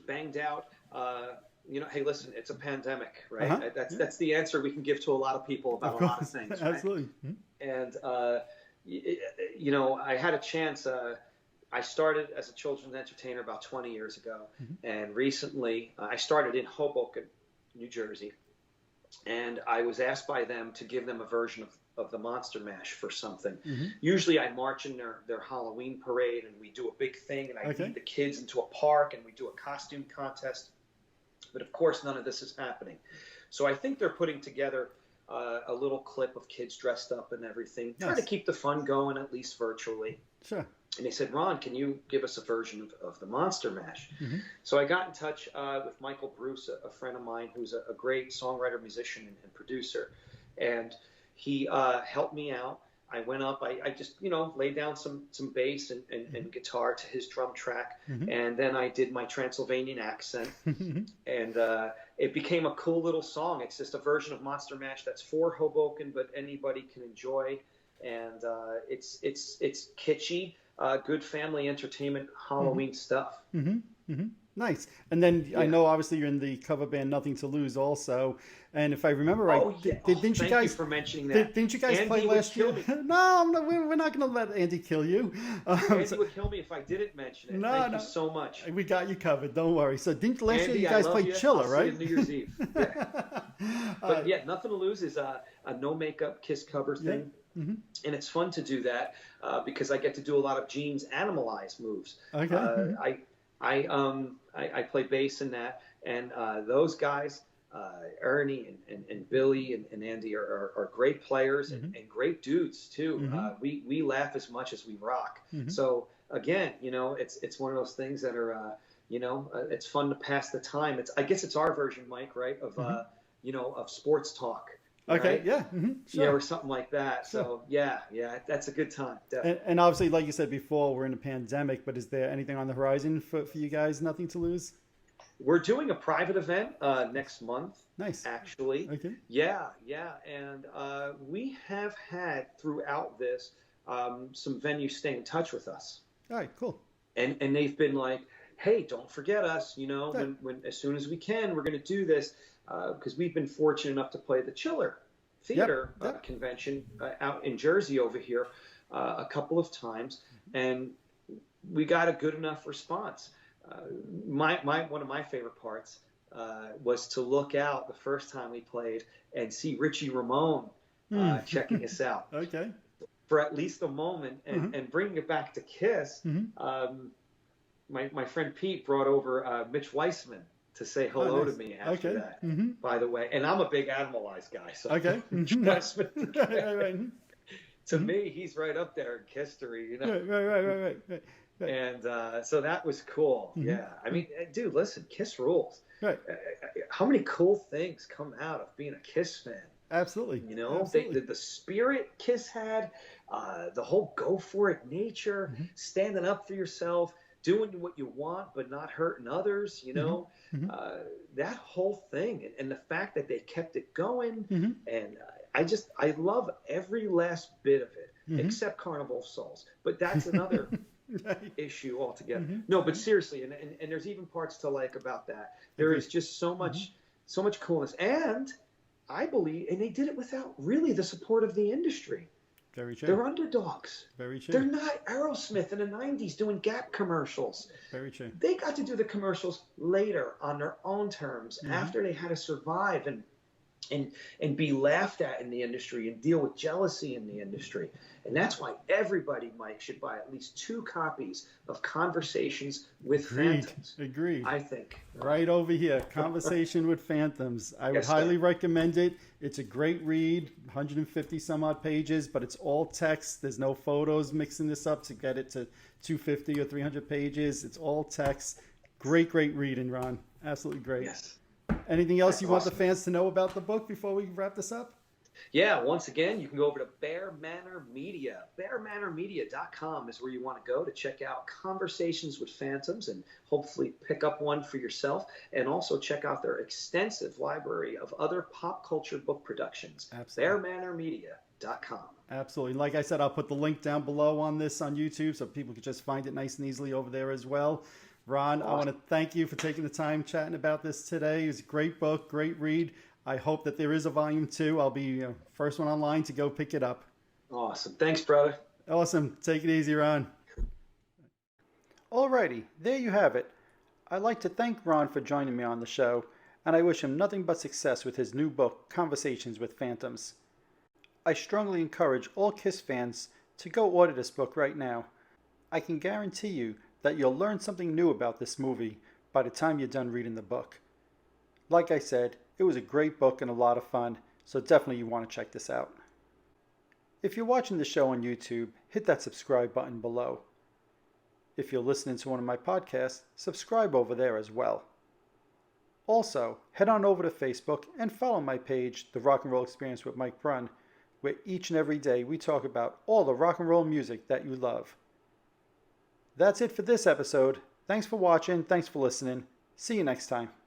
banged out. Hey, listen, it's a pandemic, right? Uh-huh. That's the answer we can give to a lot of people about a lot of things, right? Absolutely. And I had a chance. I started as a children's entertainer about 20 years ago, and recently I started in Hoboken, New Jersey, and I was asked by them to give them a version of the Monster Mash for something. Usually I march in their Halloween parade, and we do a big thing, and I lead the kids into a park, and we do a costume contest. But of course, none of this is happening. So I think they're putting together a little clip of kids dressed up and everything, trying to keep the fun going, at least virtually. Sure. And they said, Ron, can you give us a version of the Monster Mash? So I got in touch with Michael Bruce, a friend of mine who's a great songwriter, musician, and producer. And he helped me out. I went up, I just, laid down some bass and guitar to his drum track. And then I did my Transylvanian accent. And it became a cool little song. It's just a version of Monster Mash that's for Hoboken, but anybody can enjoy. And it's kitschy, good family entertainment, Halloween stuff. Nice. And then I know obviously you're in the cover band Nothing to Lose also. And if I remember right, didn't you guys for mentioning that? Didn't you guys Andy play last year? No, we're not going to let Andy kill you. Andy would kill me if I didn't mention it. Thank you so much. We got you covered. Don't worry. So didn't last Andy, year you guys play Chiller, right? See you New Year's Eve. But Nothing to Lose is a no makeup Kiss cover thing. And it's fun to do that because I get to do a lot of Gene's Animalize moves. Okay. I play bass in that, and those guys, Ernie and Billy and Andy are great players and great dudes too. We laugh as much as we rock. So again, it's one of those things that are it's fun to pass the time. I guess it's our version, Mike, right? Of of sports talk. Okay. Right? Yeah. Sure. Or something like that. Sure. So yeah, that's a good time. And obviously, like you said before, we're in a pandemic. But is there anything on the horizon for you guys? Nothing to lose. We're doing a private event next month. Nice. Actually. Okay. Yeah, and we have had throughout this some venues stay in touch with us. All right. Cool. And they've been like, hey, don't forget us. When as soon as we can, we're going to do this. Because we've been fortunate enough to play the Chiller Theater convention out in Jersey over here a couple of times, and we got a good enough response. One of my favorite parts was to look out the first time we played and see Richie Ramone checking us out. Okay. For at least a moment, and bringing it back to Kiss. My friend Pete brought over Mitch Weissman to say hello to me after that, by the way. And I'm a big Animalize guy, so to me, he's right up there in history, Right. And so that was cool. Yeah, I mean, dude, listen, Kiss rules. Right. How many cool things come out of being a Kiss fan? Absolutely. Absolutely. The spirit Kiss had, the whole go for it nature, standing up for yourself, doing what you want but not hurting others, that whole thing, and the fact that they kept it going, and I love every last bit of it, except Carnival of Souls, but that's another issue altogether. No, but seriously, and there's even parts to like about that. There is just so much coolness, and I believe, and they did it without really the support of the industry. Very true. They're underdogs. Very true. They're not Aerosmith in the 90s doing Gap commercials. Very true. They got to do the commercials later on their own terms after they had to survive and be laughed at in the industry and deal with jealousy in the industry. And that's why everybody, Mike, should buy at least 2 copies of Conversations with Phantoms. Agreed. I think. Right over here, Conversation with Phantoms. I would highly recommend it. It's a great read, 150 some odd pages, but it's all text. There's no photos mixing this up to get it to 250 or 300 pages. It's all text. Great reading, Ron. Absolutely great. Yes. Anything else you want the fans to know about the book before we wrap this up? Yeah, once again, you can go over to Bear Manor Media. BearManorMedia.com is where you want to go to check out Conversations with Phantoms and hopefully pick up one for yourself. And also check out their extensive library of other pop culture book productions. Absolutely. BearManorMedia.com. Absolutely. Like I said, I'll put the link down below on this on YouTube so people can just find it nice and easily over there as well. Ron, I want to thank you for taking the time chatting about this today. It was a great book, great read. I hope that there is a volume 2. I'll be first one online to go pick it up. Awesome. Thanks, brother. Awesome. Take it easy, Ron. Alrighty, there you have it. I'd like to thank Ron for joining me on the show, and I wish him nothing but success with his new book, Conversations with Phantoms. I strongly encourage all KISS fans to go order this book right now. I can guarantee you that you'll learn something new about this movie by the time you're done reading the book. Like I said, it was a great book and a lot of fun, so definitely you want to check this out. If you're watching the show on YouTube, hit that subscribe button below. If you're listening to one of my podcasts, subscribe over there as well. Also, head on over to Facebook and follow my page, The Rock and Roll Experience with Mike Brunn, where each and every day we talk about all the rock and roll music that you love. That's it for this episode. Thanks for watching. Thanks for listening. See you next time.